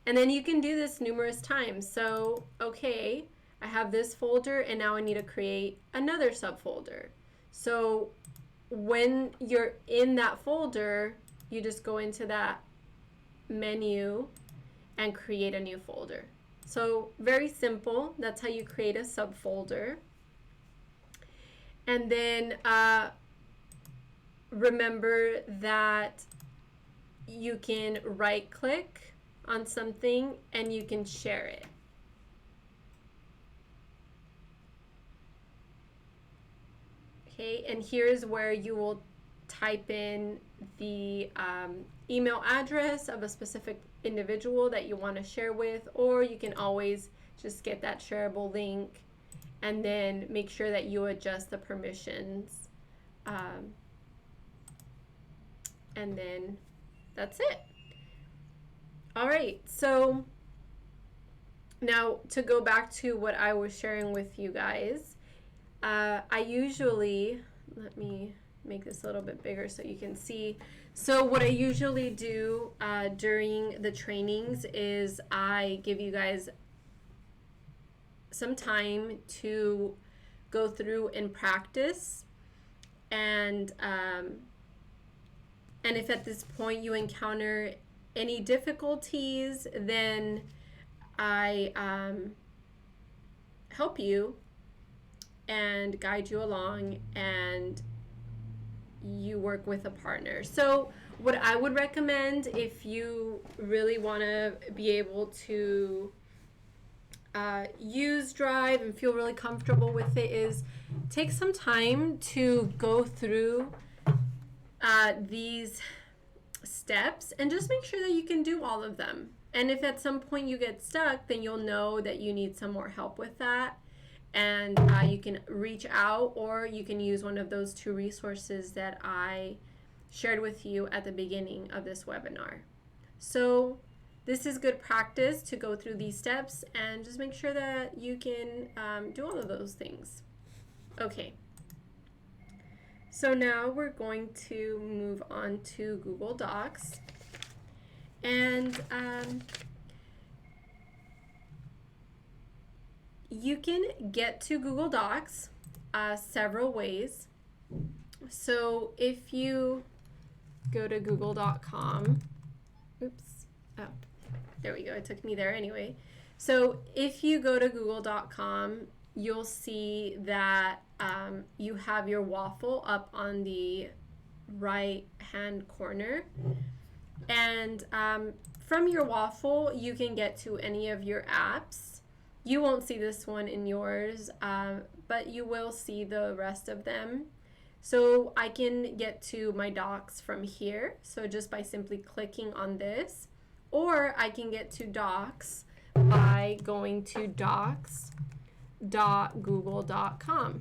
And then you can do this numerous times. So, okay, I have this folder and now I need to create another subfolder. So when you're in that folder, you just go into that menu and create a new folder. So very simple. That's how you create a subfolder. And then remember that you can right click on something and you can share it. Okay, and here's where you will type in the email address of a specific individual that you want to share with, or you can always just get that shareable link and then make sure that you adjust the permissions. And then that's it. All right, so now to go back to what I was sharing with you guys, I usually, let me make this a little bit bigger so you can see. So what I usually do during the trainings is I give you guys some time to go through and practice, and if at this point you encounter any difficulties, then I help you and guide you along, and you work with a partner. So what I would recommend, if you really want to be able to use Drive and feel really comfortable with it is take some time to go through these steps and just make sure that you can do all of them. And if at some point you get stuck, then you'll know that you need some more help with that. And you can reach out, or you can use one of those 2 resources that I shared with you at the beginning of this webinar. So this is good practice to go through these steps and just make sure that you can do all of those things. Okay. So now we're going to move on to Google Docs. And you can get to Google Docs several ways. So if you go to google.com, oops, oh, there we go, it took me there anyway. So if you go to google.com, you'll see that you have your waffle up on the right hand corner. And from your waffle, you can get to any of your apps. You won't see this one in yours, but you will see the rest of them. So I can get to my docs from here, so just by simply clicking on this, or I can get to docs by going to docs.google.com.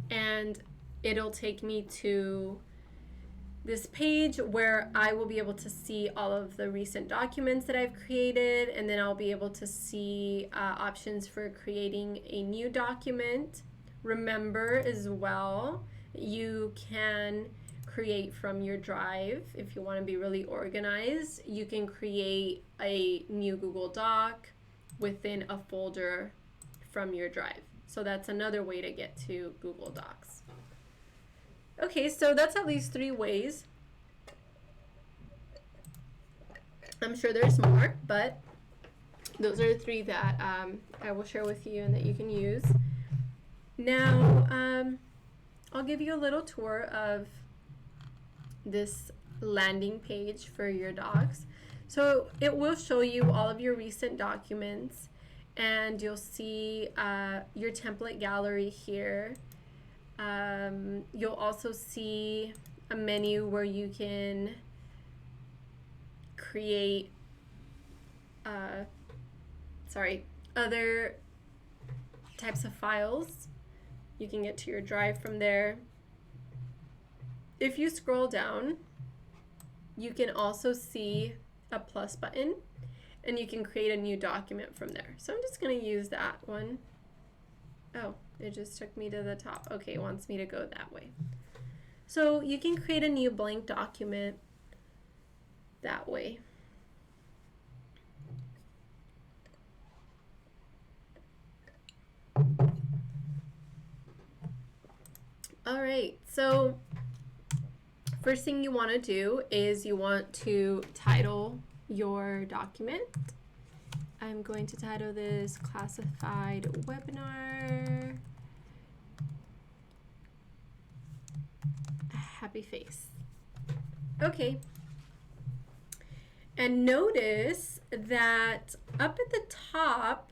And it'll take me to this page where I will be able to see all of the recent documents that I've created, and then I'll be able to see options for creating a new document. Remember as well, you can create from your Drive. If you want to be really organized, you can create a new Google Doc within a folder from your Drive. So that's another way to get to Google Docs. Okay, so that's at least 3 ways. I'm sure there's more, but those are the 3 that I will share with you and that you can use. Now, I'll give you a little tour of this landing page for your docs. So it will show you all of your recent documents, and you'll see your template gallery here. You'll also see a menu where you can create other types of files. You can get to your Drive from there. If you scroll down, you can also see a plus button, and you can create a new document from there. So I'm just going to use that one. Oh, it just took me to the top. Okay, it wants me to go that way. So you can create a new blank document that way. All right, so first thing you want to do is you want to title your document. I'm going to title this Classified Webinar Happy Face. Okay. And notice that up at the top,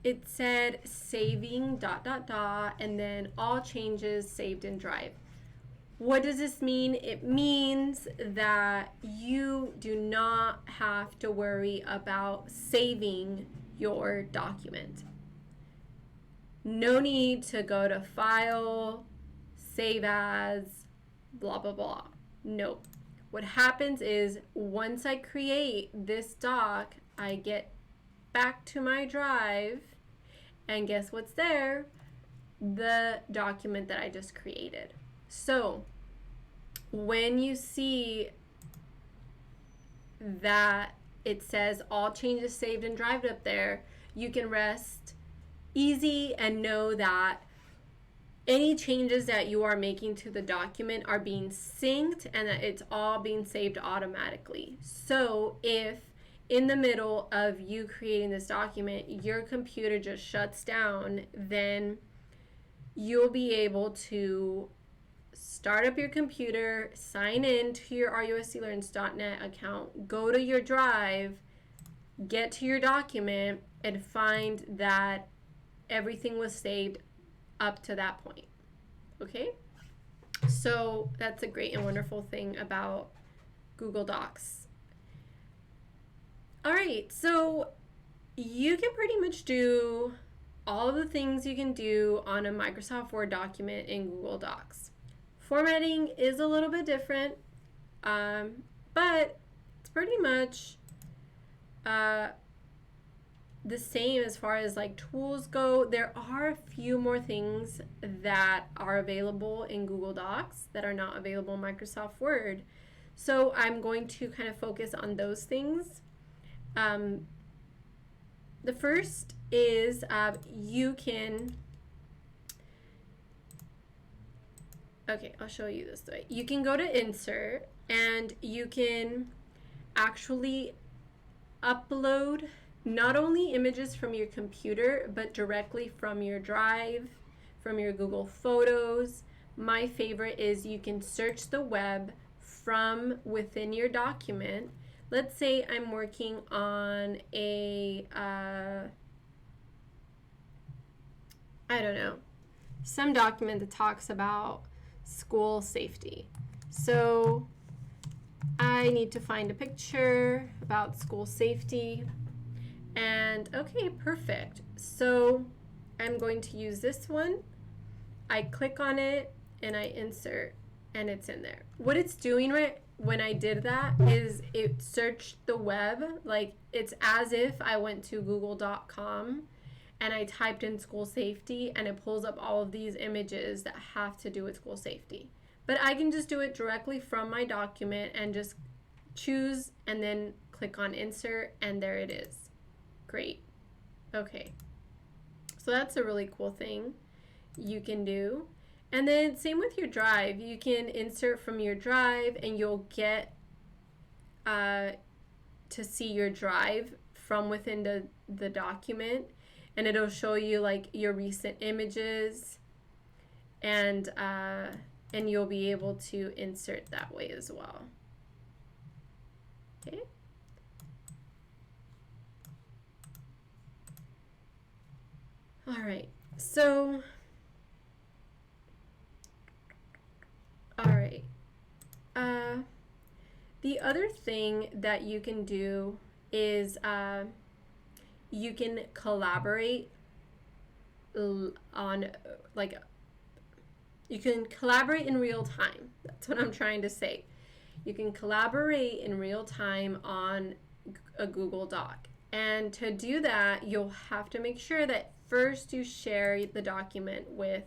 it said saving ... and then all changes saved in Drive. What does this mean? It means that you do not have to worry about saving your document. No need to go to File, Save As, blah, blah, blah. No. What happens is once I create this doc, I get back to my Drive, and guess what's there? The document that I just created. So when you see that it says all changes saved and Drive up there, you can rest easy and know that any changes that you are making to the document are being synced and that it's all being saved automatically. So if in the middle of you creating this document, your computer just shuts down, then you'll be able to start up your computer, sign in to your RUSClearns.net account, go to your Drive, get to your document and find that everything was saved up to that point. Okay? So that's a great and wonderful thing about Google Docs. All right, so you can pretty much do all of the things you can do on a Microsoft Word document in Google Docs. Formatting is a little bit different, but it's pretty much the same as far as like tools go. There are a few more things that are available in Google Docs that are not available in Microsoft Word. So I'm going to kind of focus on those things. The first is you can, okay, I'll show you this way. You can go to Insert and you can actually upload not only images from your computer, but directly from your Drive, from your Google Photos. My favorite is you can search the web from within your document. Let's say I'm working on a, I don't know, some document that talks about school safety. So I need to find a picture about school safety. And okay, perfect. So I'm going to use this one. I click on it and I insert and it's in there. What it's doing right when I did that is it searched the web. Like it's as if I went to google.com and I typed in school safety and it pulls up all of these images that have to do with school safety. But I can just do it directly from my document and just choose and then click on insert and there it is. Great. Okay. So that's a really cool thing you can do. And then same with your Drive. You can insert from your Drive and you'll get to see your Drive from within the document. And it'll show you like your recent images and you'll be able to insert that way as well. Okay. All right. So, all right. The other thing that you can do is you can collaborate on like you can collaborate in real time. That's what I'm trying to say. You can collaborate in real time on a Google Doc. And to do that, you'll have to make sure that first you share the document with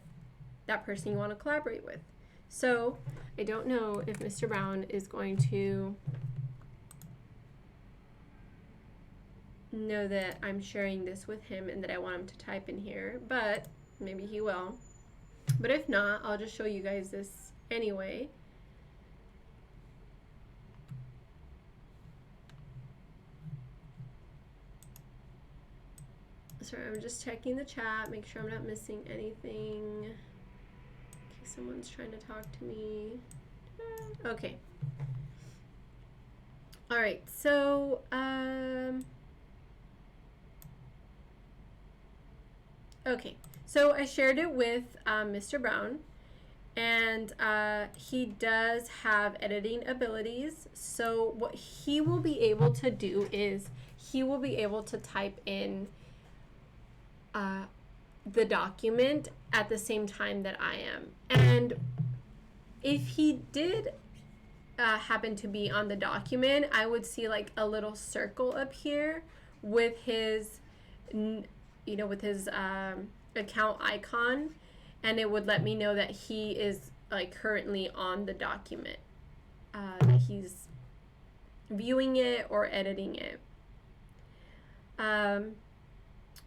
that person you want to collaborate with. So I don't know if Mr. Brown is going to know that I'm sharing this with him and that I want him to type in here, but maybe he will. But if not, I'll just show you guys this anyway. Sorry, I'm just checking the chat, make sure I'm not missing anything. Okay, someone's trying to talk to me. Okay. All right, so okay, so I shared it with Mr. Brown, and he does have editing abilities. So what he will be able to do is he will be able to type in the document at the same time that I am. And if he did happen to be on the document, I would see like a little circle up here with his, with his account icon, and it would let me know that he is like currently on the document, that he's viewing it or editing it.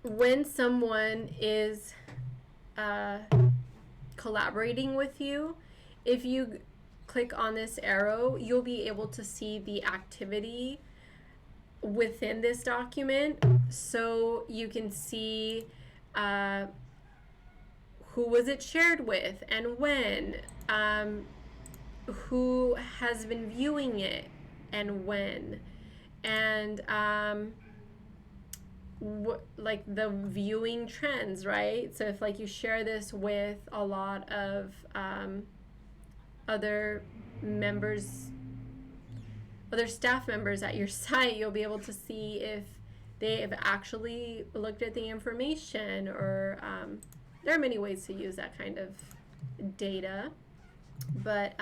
When someone is collaborating with you, if you click on this arrow, you'll be able to see the activity within this document. So you can see who was it shared with and when, who has been viewing it and when, and like the viewing trends, right? So if like you share this with a lot of other members, other staff members at your site, you'll be able to see if they have actually looked at the information, or there are many ways to use that kind of data. But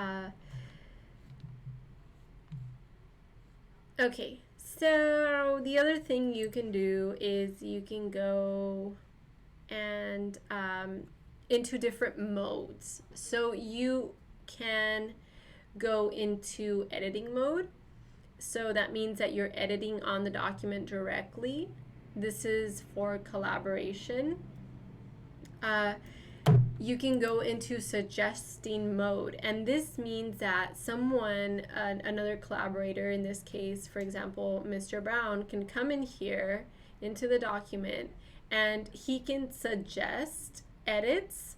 okay, so the other thing you can do is you can go and into different modes. So you can go into editing mode. So that means that you're editing on the document directly. This is for collaboration. You can go into suggesting mode, and this means that someone, another collaborator, in this case, for example, Mr. Brown, can come in here into the document and he can suggest edits.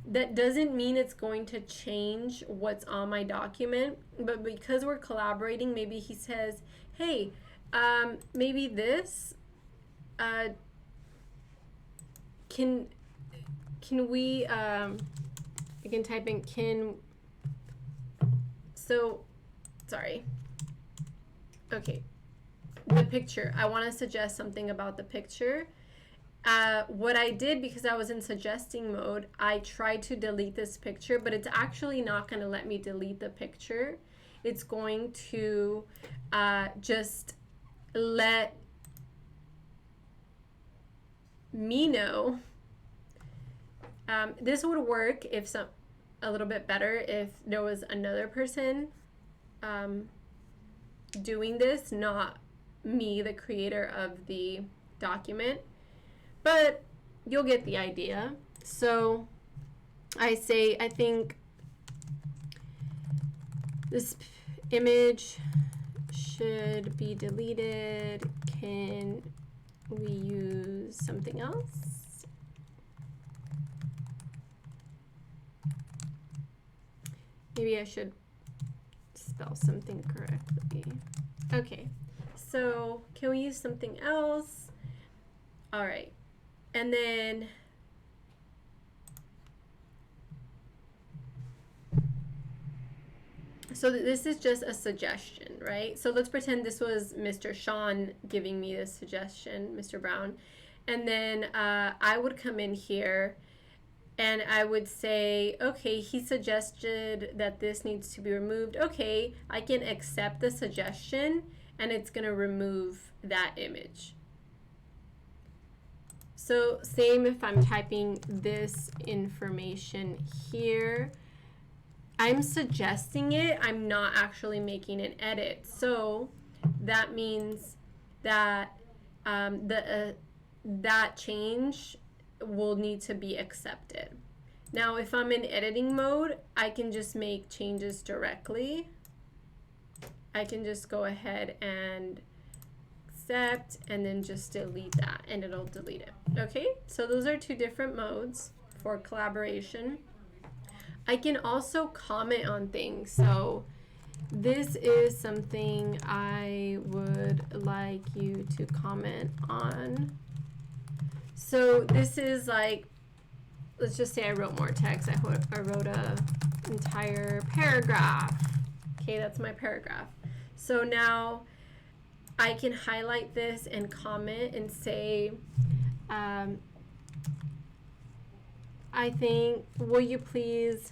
That doesn't mean it's going to change what's on my document, but because we're collaborating, maybe he says, hey, maybe this, can we, I can type in sorry. Okay, the picture. I want to suggest something about the picture. What I did, because I was in suggesting mode, I tried to delete this picture, but it's actually not going to let me delete the picture. It's going to just let me know. This would work if a little bit better if there was another person doing this, not me, the creator of the document. But you'll get the idea. So I think this image should be deleted. Can we use something else? Maybe I should spell something correctly. Okay, so can we use something else? All right, and then so this is just a suggestion, right? So let's pretend this was Mr. Sean giving me this suggestion, Mr. Brown, and then I would come in here and I would say, okay, he suggested that this needs to be removed. Okay, I can accept the suggestion, and it's going to remove that image. So same if I'm typing this information here. I'm suggesting it. I'm not actually making an edit. So that means that that change will need to be accepted. Now, if I'm in editing mode, I can just make changes directly. I can just go ahead and accept and then just delete that, and it'll delete it. Okay, so those are two different modes for collaboration. I can also comment on things. So this is something I would like you to comment on. So this is like, let's just say I wrote more text. I wrote an entire paragraph. Okay, that's my paragraph. So now I can highlight this and comment and say, I think, will you please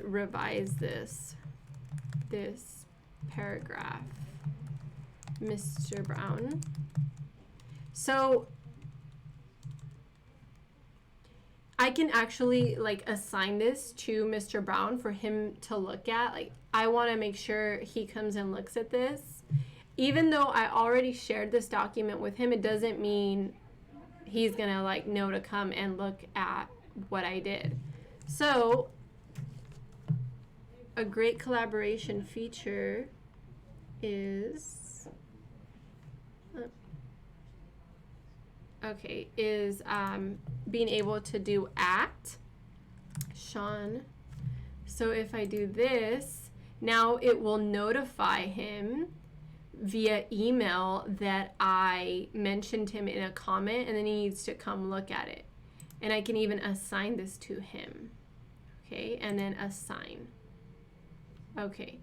revise this paragraph, Mr. Brown. So I can actually like assign this to Mr. Brown for him to look at. Like, I want to make sure he comes and looks at this. Even though I already shared this document with him, it doesn't mean he's gonna like know to come and look at what I did. So a great collaboration feature is being able to do at Sean. So if I do this, now it will notify him via email that I mentioned him in a comment, and then he needs to come look at it. And I can even assign this to him. Okay, and then assign. Okay.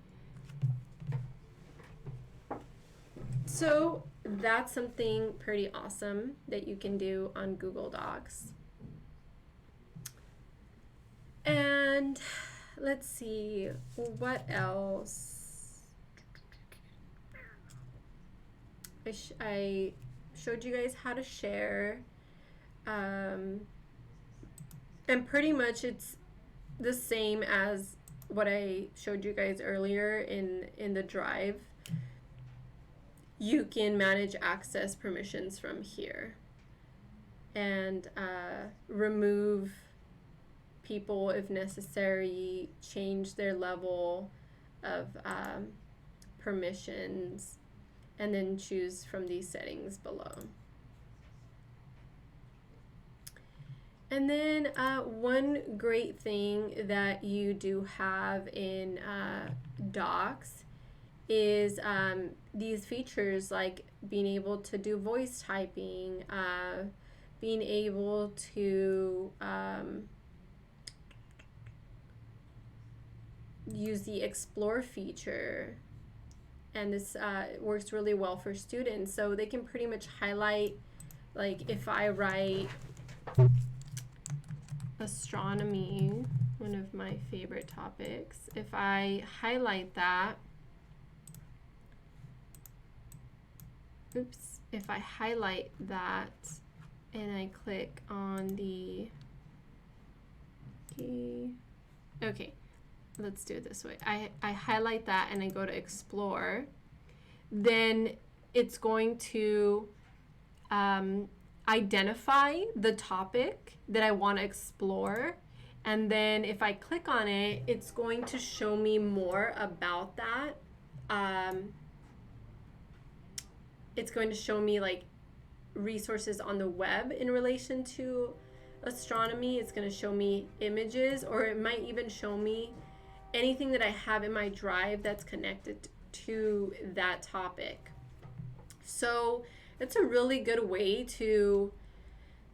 So that's something pretty awesome that you can do on Google Docs. And let's see, what else? I showed you guys how to share. And pretty much it's the same as what I showed you guys earlier in the drive. You can manage access permissions from here and remove people if necessary, change their level of permissions, and then choose from these settings below. And then one great thing that you do have in Docs is these features like being able to do voice typing, being able to use the Explore feature. And this works really well for students. So they can pretty much highlight, like if I write astronomy, one of my favorite topics, if I highlight that, if I highlight that and I click on the key, okay, let's do it this way. I highlight that and I go to Explore, then it's going to identify the topic that I want to explore, and then if I click on it, it's going to show me more about that. It's going to show me like resources on the web in relation to astronomy. It's going to show me images, or it might even show me anything that I have in my drive that's connected to that topic. So it's a really good way to,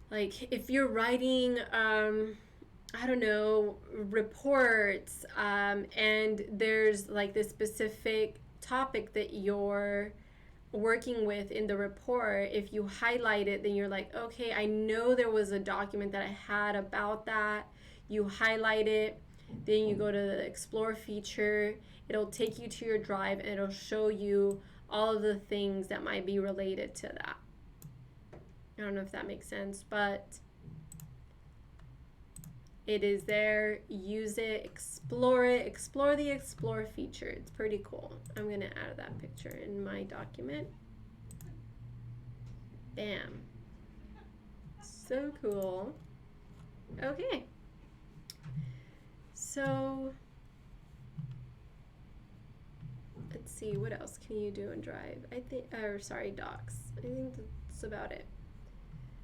like, if you're writing, I don't know, reports, and there's like this specific topic that you're working with in the report, if you highlight it, then you're like, okay, I know there was a document that I had about that. You highlight it, then you go to the Explore feature. It'll take you to your drive and it'll show you all of the things that might be related to that. I don't know if that makes sense, but it is there. Use it, explore the Explore feature. It's pretty cool. I'm gonna add that picture in my document. Bam. So cool. Okay. So let's see, what else can you do in Drive? Docs. I think that's about it.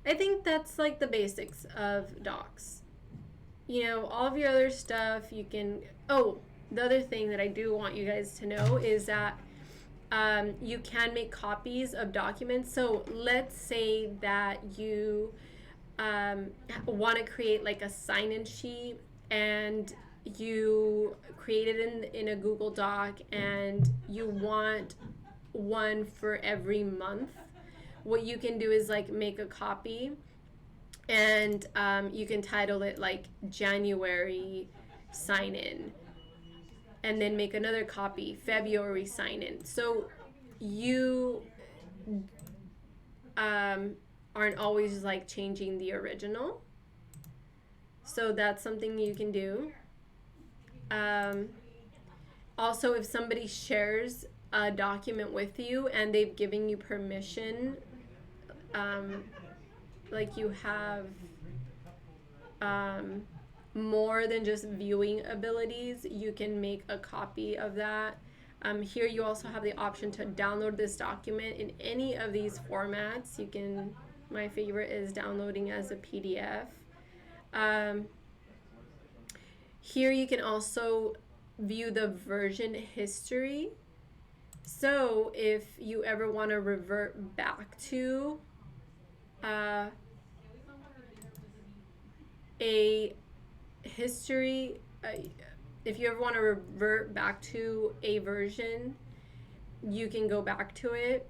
I think that's like the basics of Docs. You know, all of your other stuff you can, the other thing that I do want you guys to know is that you can make copies of documents. So let's say that you want to create like a sign-in sheet, and you create it in a Google Doc, and you want one for every month. What you can do is like make a copy, and you can title it like January sign in, and then make another copy February sign in. So you aren't always like changing the original. So that's something you can do. Also, if somebody shares a document with you and they've given you permission, like you have more than just viewing abilities, you can make a copy of that. Here you also have the option to download this document in any of these formats. You can, my favorite is downloading as a PDF. Here you can also view the version history. So if you ever want to revert back to a history, if you ever want to revert back to a version, you can go back to it.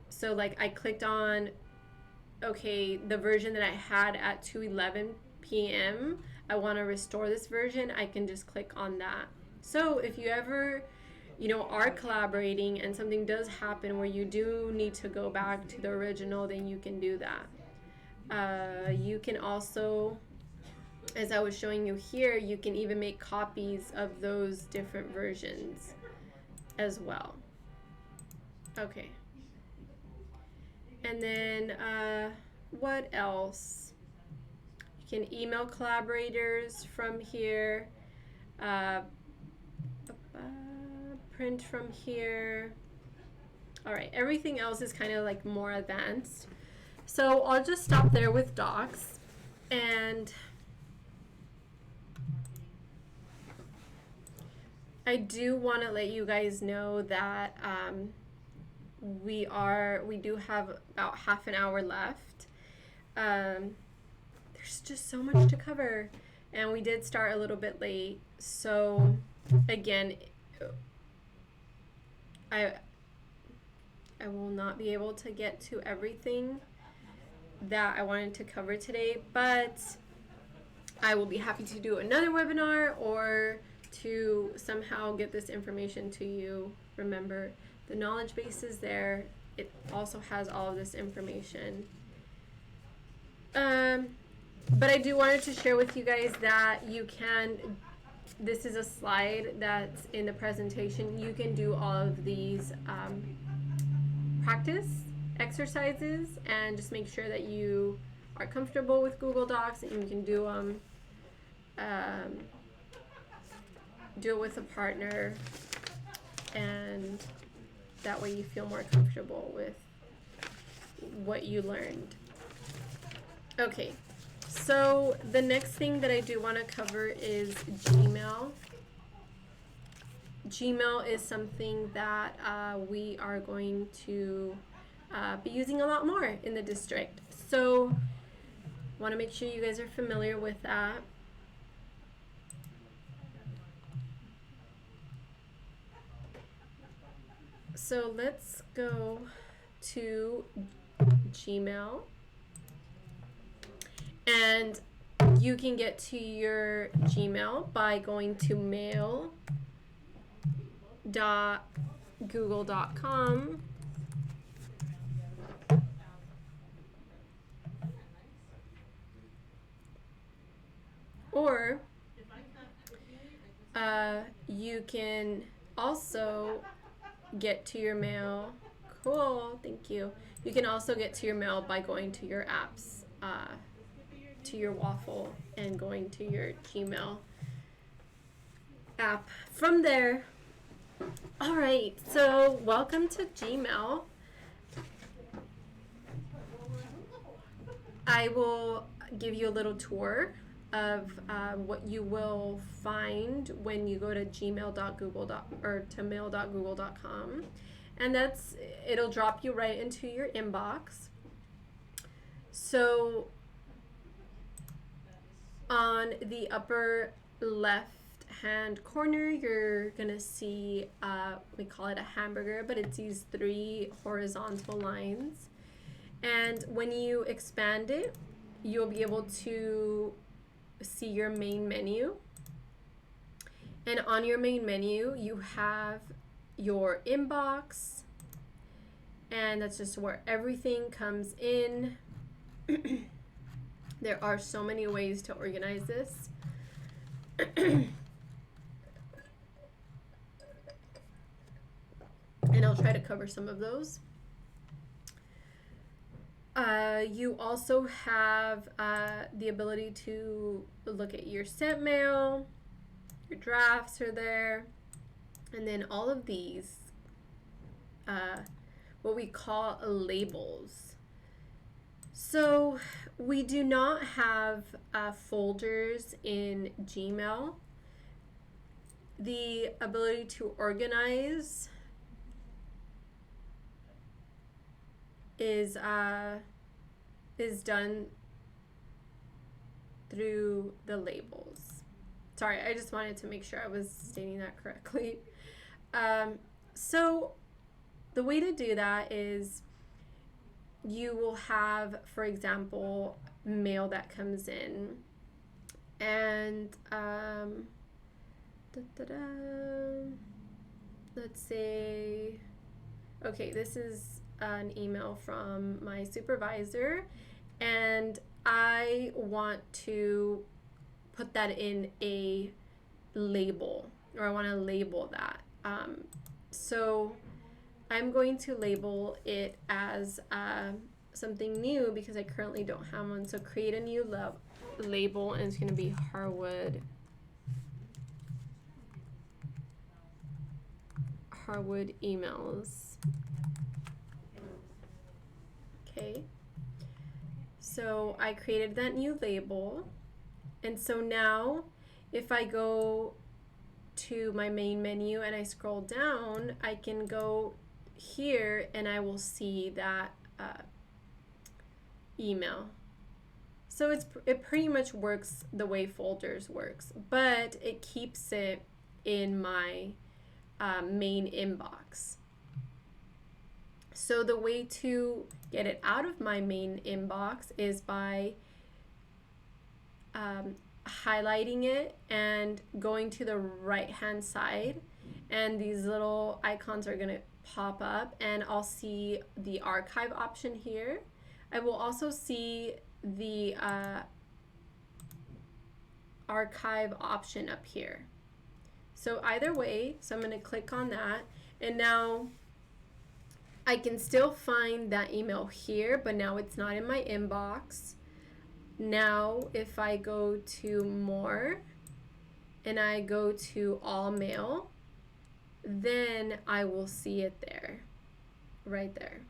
So like I clicked on, okay, the version that I had at 2:11 p.m. I want to restore this version. I can just click on that. So if you ever, are collaborating and something does happen where you do need to go back to the original, then you can do that. You can also, as I was showing you here, you can even make copies of those different versions as well. Okay. And then what else? You can email collaborators from here. Print from here. All right, everything else is kind of like more advanced. So I'll just stop there with docs. And I do want to let you guys know that we do have about half an hour left. There's just so much to cover, and we did start a little bit late. So again, I will not be able to get to everything that I wanted to cover today, but I will be happy to do another webinar or to somehow get this information to you. Remember, the knowledge base is there. It also has all of this information. But I do wanted to share with you guys that you can, this is a slide that's in the presentation. You can do all of these practice exercises and just make sure that you are comfortable with Google Docs and you can do them. Do it with a partner, and that way you feel more comfortable with what you learned. Okay, so the next thing that I do want to cover is Gmail. Gmail is something that we are going to be using a lot more in the district. So I want to make sure you guys are familiar with that. So let's go to Gmail, and you can get to your Gmail by going to mail.google.com. Or you can also get to your mail. Cool, thank you. You can also get to your mail by going to your apps, to your Waffle, and going to your Gmail app from there. All right, so welcome to Gmail. I will give you a little tour of what you will find when you go to to mail.google.com, and it'll drop you right into your inbox. So on the upper left hand corner, you're gonna see we call it a hamburger, but it's these 3 horizontal lines, and when you expand it, you'll be able to see your main menu. And on your main menu you have your inbox, and that's just where everything comes in. There are so many ways to organize this. And I'll try to cover some of those. You also have the ability to look at your sent mail, your drafts are there, and then all of these, what we call labels. So we do not have folders in Gmail. the ability to organize is done through the labels. Sorry, I just wanted to make sure I was stating that correctly. So the way to do that is you will have, for example, mail that comes in, and let's say, okay, this is an email from my supervisor, and I want to put that in a label, or I want to label that. So I'm going to label it as something new because I currently don't have one. So create a new label, and it's going to be Harwood emails. Okay. So I created that new label. And so now if I go to my main menu and I scroll down, I can go here and I will see that email. So it pretty much works the way folders works, but it keeps it in my main inbox. So the way to get it out of my main inbox is by highlighting it and going to the right hand side, and these little icons are going to pop up, and I'll see the archive option here. I will also see the archive option up here. So either way, so I'm going to click on that, and now I can still find that email here, but now it's not in my inbox. Now if I go to more and I go to all mail, then I will see it there, right there.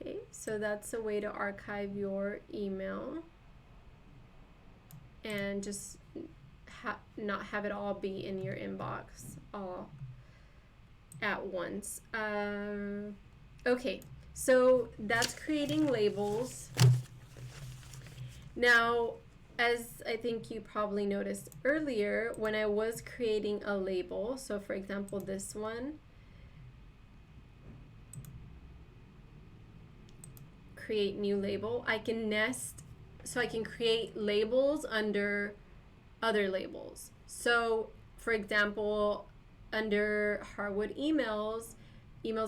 Okay, so that's a way to archive your email and just not have it all be in your inbox all at once. Okay, so that's creating labels. Now, as I think you probably noticed earlier, when I was creating a label, so for example this one, create new label, I can nest, so I can create labels under other labels. So for example, under Harwood emails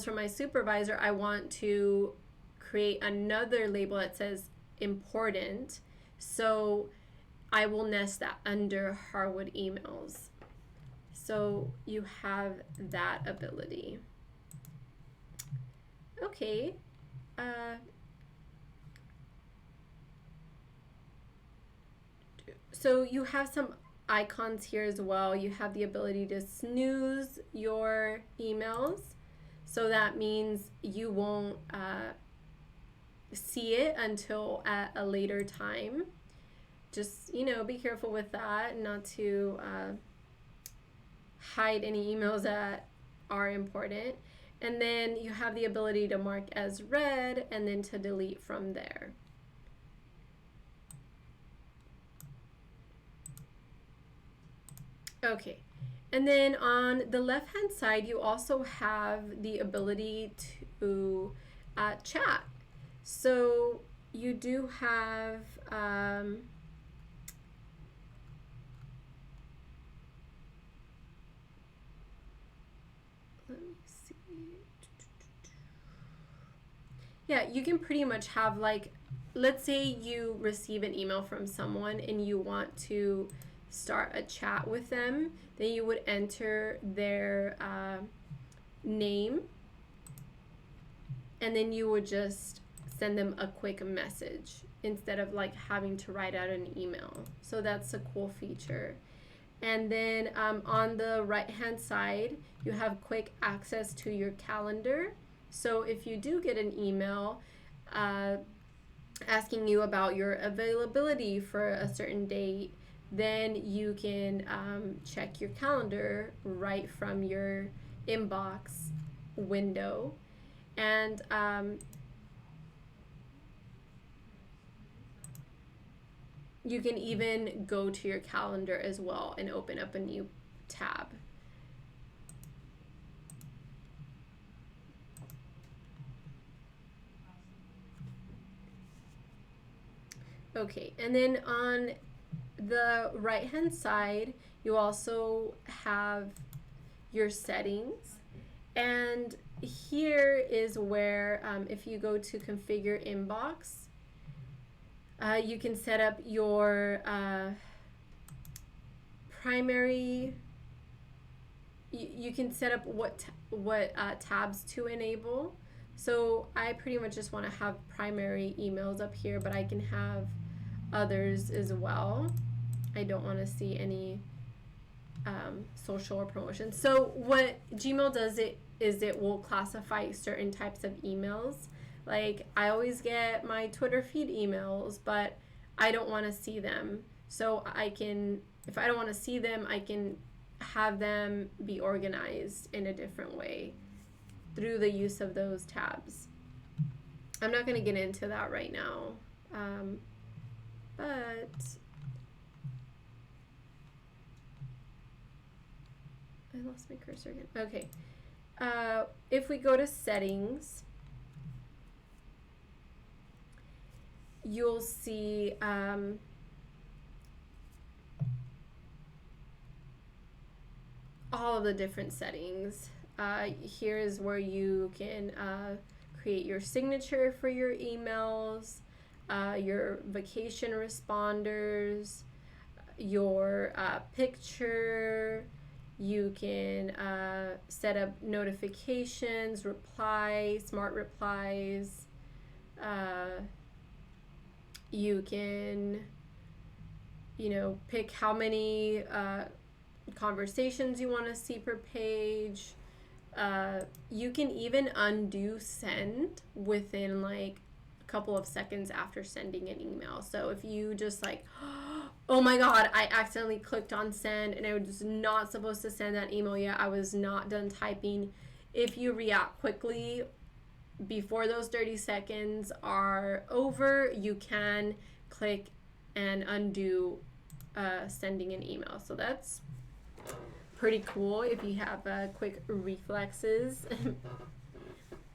from my supervisor, I want to create another label that says important. So I will nest that under Harwood emails. So you have that ability. Okay. So you have some icons here as well. You have the ability to snooze your emails. So that means you won't see it until at a later time. Just, be careful with that, not to hide any emails that are important. And then you have the ability to mark as read and then to delete from there. Okay, and then on the left hand side you also have the ability to chat. So you do have let me see. Yeah, you can pretty much have, like, let's say you receive an email from someone and you want to start a chat with them, then you would enter their name, and then you would just send them a quick message instead of like having to write out an email. So that's a cool feature. And then on the right hand side you have quick access to your calendar. So if you do get an email asking you about your availability for a certain date, then you can check your calendar right from your inbox window. And you can even go to your calendar as well and open up a new tab. Okay, and then on the right hand side, you also have your settings. And here is where, if you go to configure inbox, you can set up your primary. You can set up what tabs to enable. So I pretty much just want to have primary emails up here, but I can have others as well. I don't want to see any social or promotion. So what Gmail does is it will classify certain types of emails. Like I always get my Twitter feed emails, but I don't want to see them. So I can, if I don't want to see them, I can have them be organized in a different way through the use of those tabs. I'm not going to get into that right now, but I lost my cursor again. Okay. If we go to settings, you'll see all of the different settings. Here is where you can create your signature for your emails, your vacation responders, your picture. You can set up notifications, smart replies. You can, pick how many conversations you want to see per page. You can even undo send within like a couple of seconds after sending an email. So if you just like, oh my God, I accidentally clicked on send and I was not supposed to send that email yet. I was not done typing. If you react quickly before those 30 seconds are over, you can click and undo sending an email. So that's pretty cool if you have quick reflexes.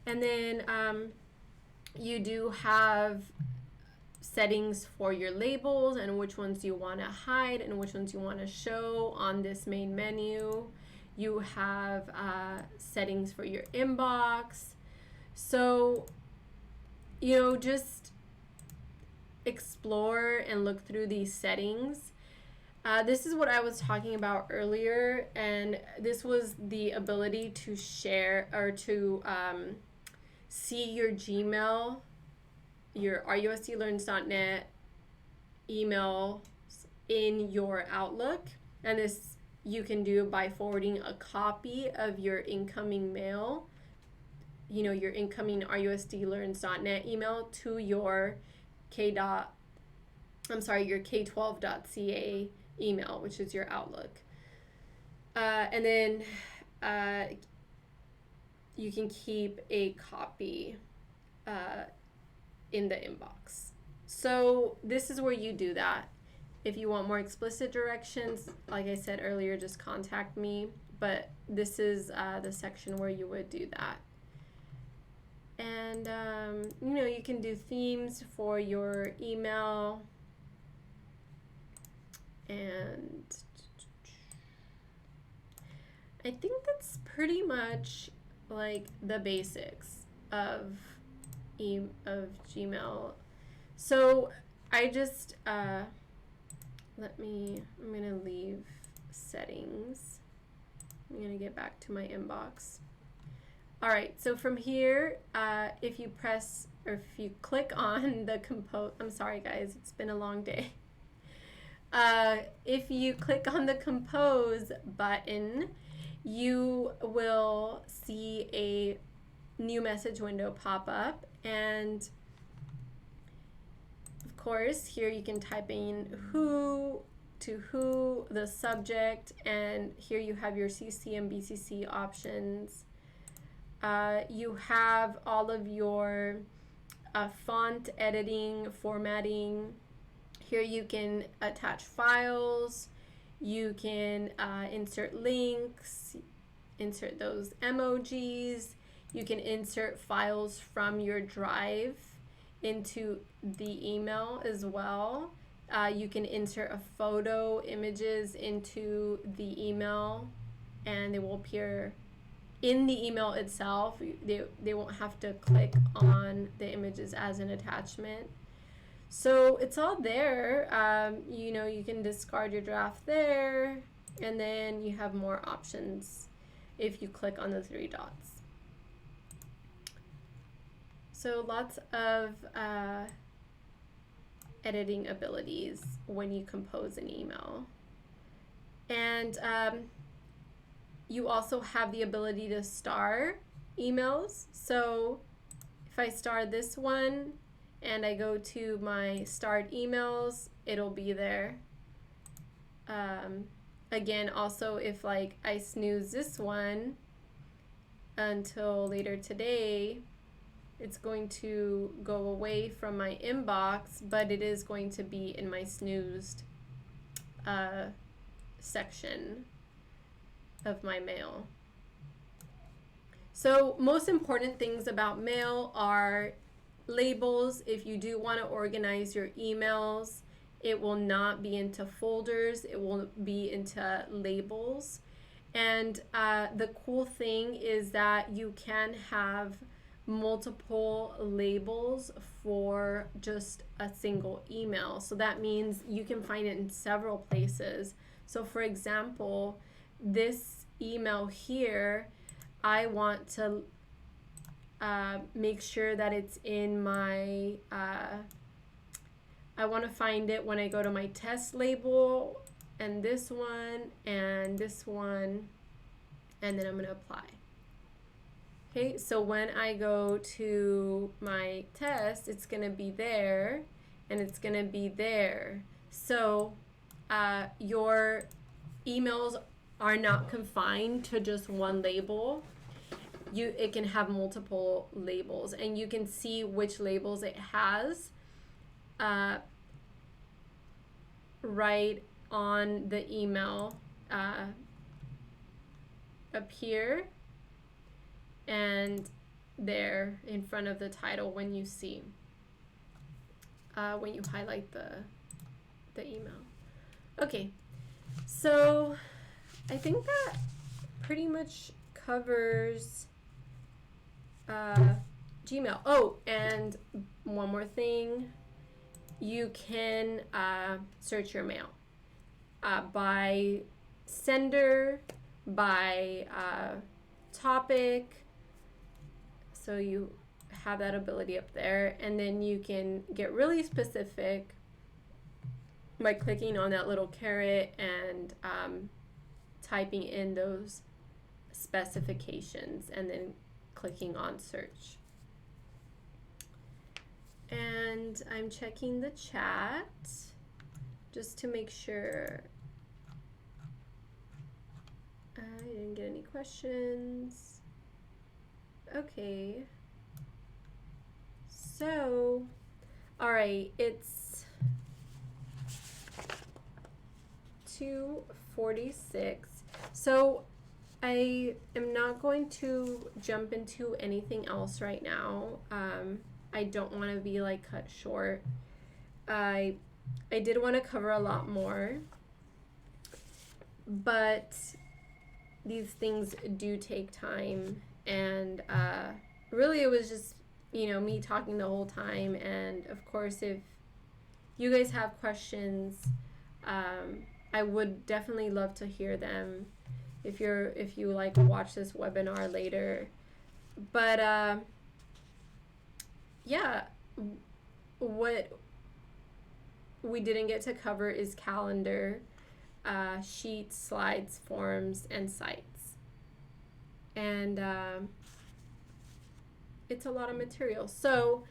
And then you do have settings for your labels and which ones you want to hide and which ones you want to show on this main menu. You have settings for your inbox. So, just explore and look through these settings. This is what I was talking about earlier, and this was the ability to share or to see your Gmail, your rusdlearns.net email in your Outlook. And this you can do by forwarding a copy of your incoming mail, your incoming rusdlearns.net email to your your k12.ca email, which is your Outlook. And then you can keep a copy in the inbox. So this is where you do that. If you want more explicit directions, like I said earlier, just contact me. But this is the section where you would do that. And, you can do themes for your email. And I think that's pretty much like the basics of Gmail. So I just, I'm going to leave settings. I'm going to get back to my inbox. All right, so from here, if you click on the compose, I'm sorry guys, it's been a long day. If you click on the compose button, you will see a new message window pop up, and of course here you can type in who to who, the subject, and here you have your CC and BCC options. You have all of your font editing, formatting. Here you can attach files, you can insert links, insert those emojis, you can insert files from your drive into the email as well. You can insert a photo, images into the email, and they will appear in the email itself. They won't have to click on the images as an attachment. So it's all there. You know, you can discard your draft there, and then you have more options if you click on the three dots. So lots of editing abilities when you compose an email. And you also have the ability to star emails. So if I star this one and I go to my starred emails, it'll be there. Again, also if like I snooze this one until later today, it's going to go away from my inbox, but it is going to be in my snoozed section of my mail. So most important things about mail are labels. If you do want to organize your emails, it will not be into folders, it will be into labels. And the cool thing is that you can have multiple labels for just a single email. So that means you can find it in several places. So for example, this email here, I want to make sure that it's in my, I want to find it when I go to my test label, and this one, and then I'm going to apply. Okay, so when I go to my test, it's going to be there, and it's going to be there. So your emails are not confined to just one label. It can have multiple labels, and you can see which labels it has right on the email up here and there in front of the title when you see when you highlight the email. Okay, so I think that pretty much covers Gmail. Oh, and one more thing, you can search your mail by sender, by topic. So you have that ability up there, and then you can get really specific by clicking on that little caret and typing in those specifications and then clicking on search. And I'm checking the chat just to make sure I didn't get any questions. Okay. So, all right, it's 2:46. So I am not going to jump into anything else right now. I don't want to be like cut short. I did want to cover a lot more, but these things do take time, and really it was just, you know, me talking the whole time. And of course, if you guys have questions, I would definitely love to hear them if you like watch this webinar later. But yeah, what we didn't get to cover is calendar, sheets, slides, forms, and sites. And it's a lot of material. So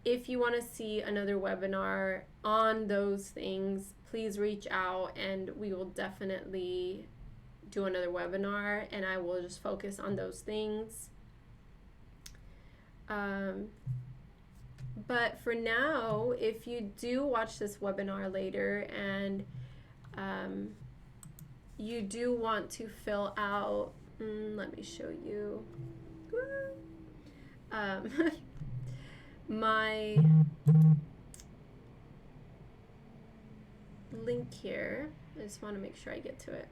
if you want to see another webinar on those things, please reach out and we will definitely do another webinar, and I will just focus on those things. But for now, if you do watch this webinar later and you do want to fill out, let me show you my link here. I just want to make sure I get to it.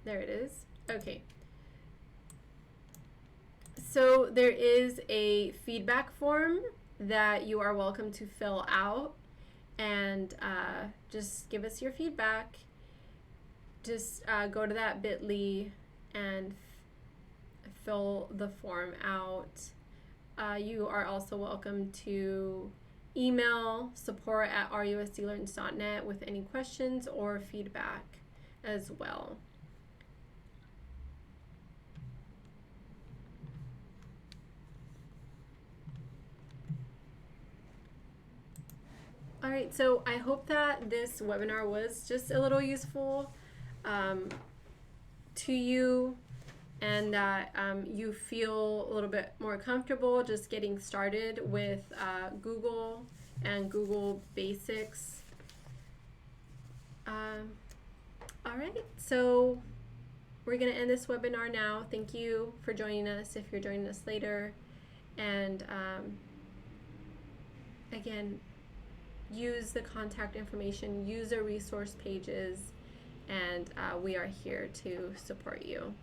There it is. Okay. So there is a feedback form that you are welcome to fill out, and just give us your feedback. Just go to that bit.ly and fill the form out. You are also welcome to email support@rusdlearns.net with any questions or feedback as well. All right, so I hope that this webinar was just a little useful to you, and that you feel a little bit more comfortable just getting started with Google and Google Basics. All right, so we're going to end this webinar now. Thank you for joining us if you're joining us later. And again, use the contact information, use the resource pages, and we are here to support you.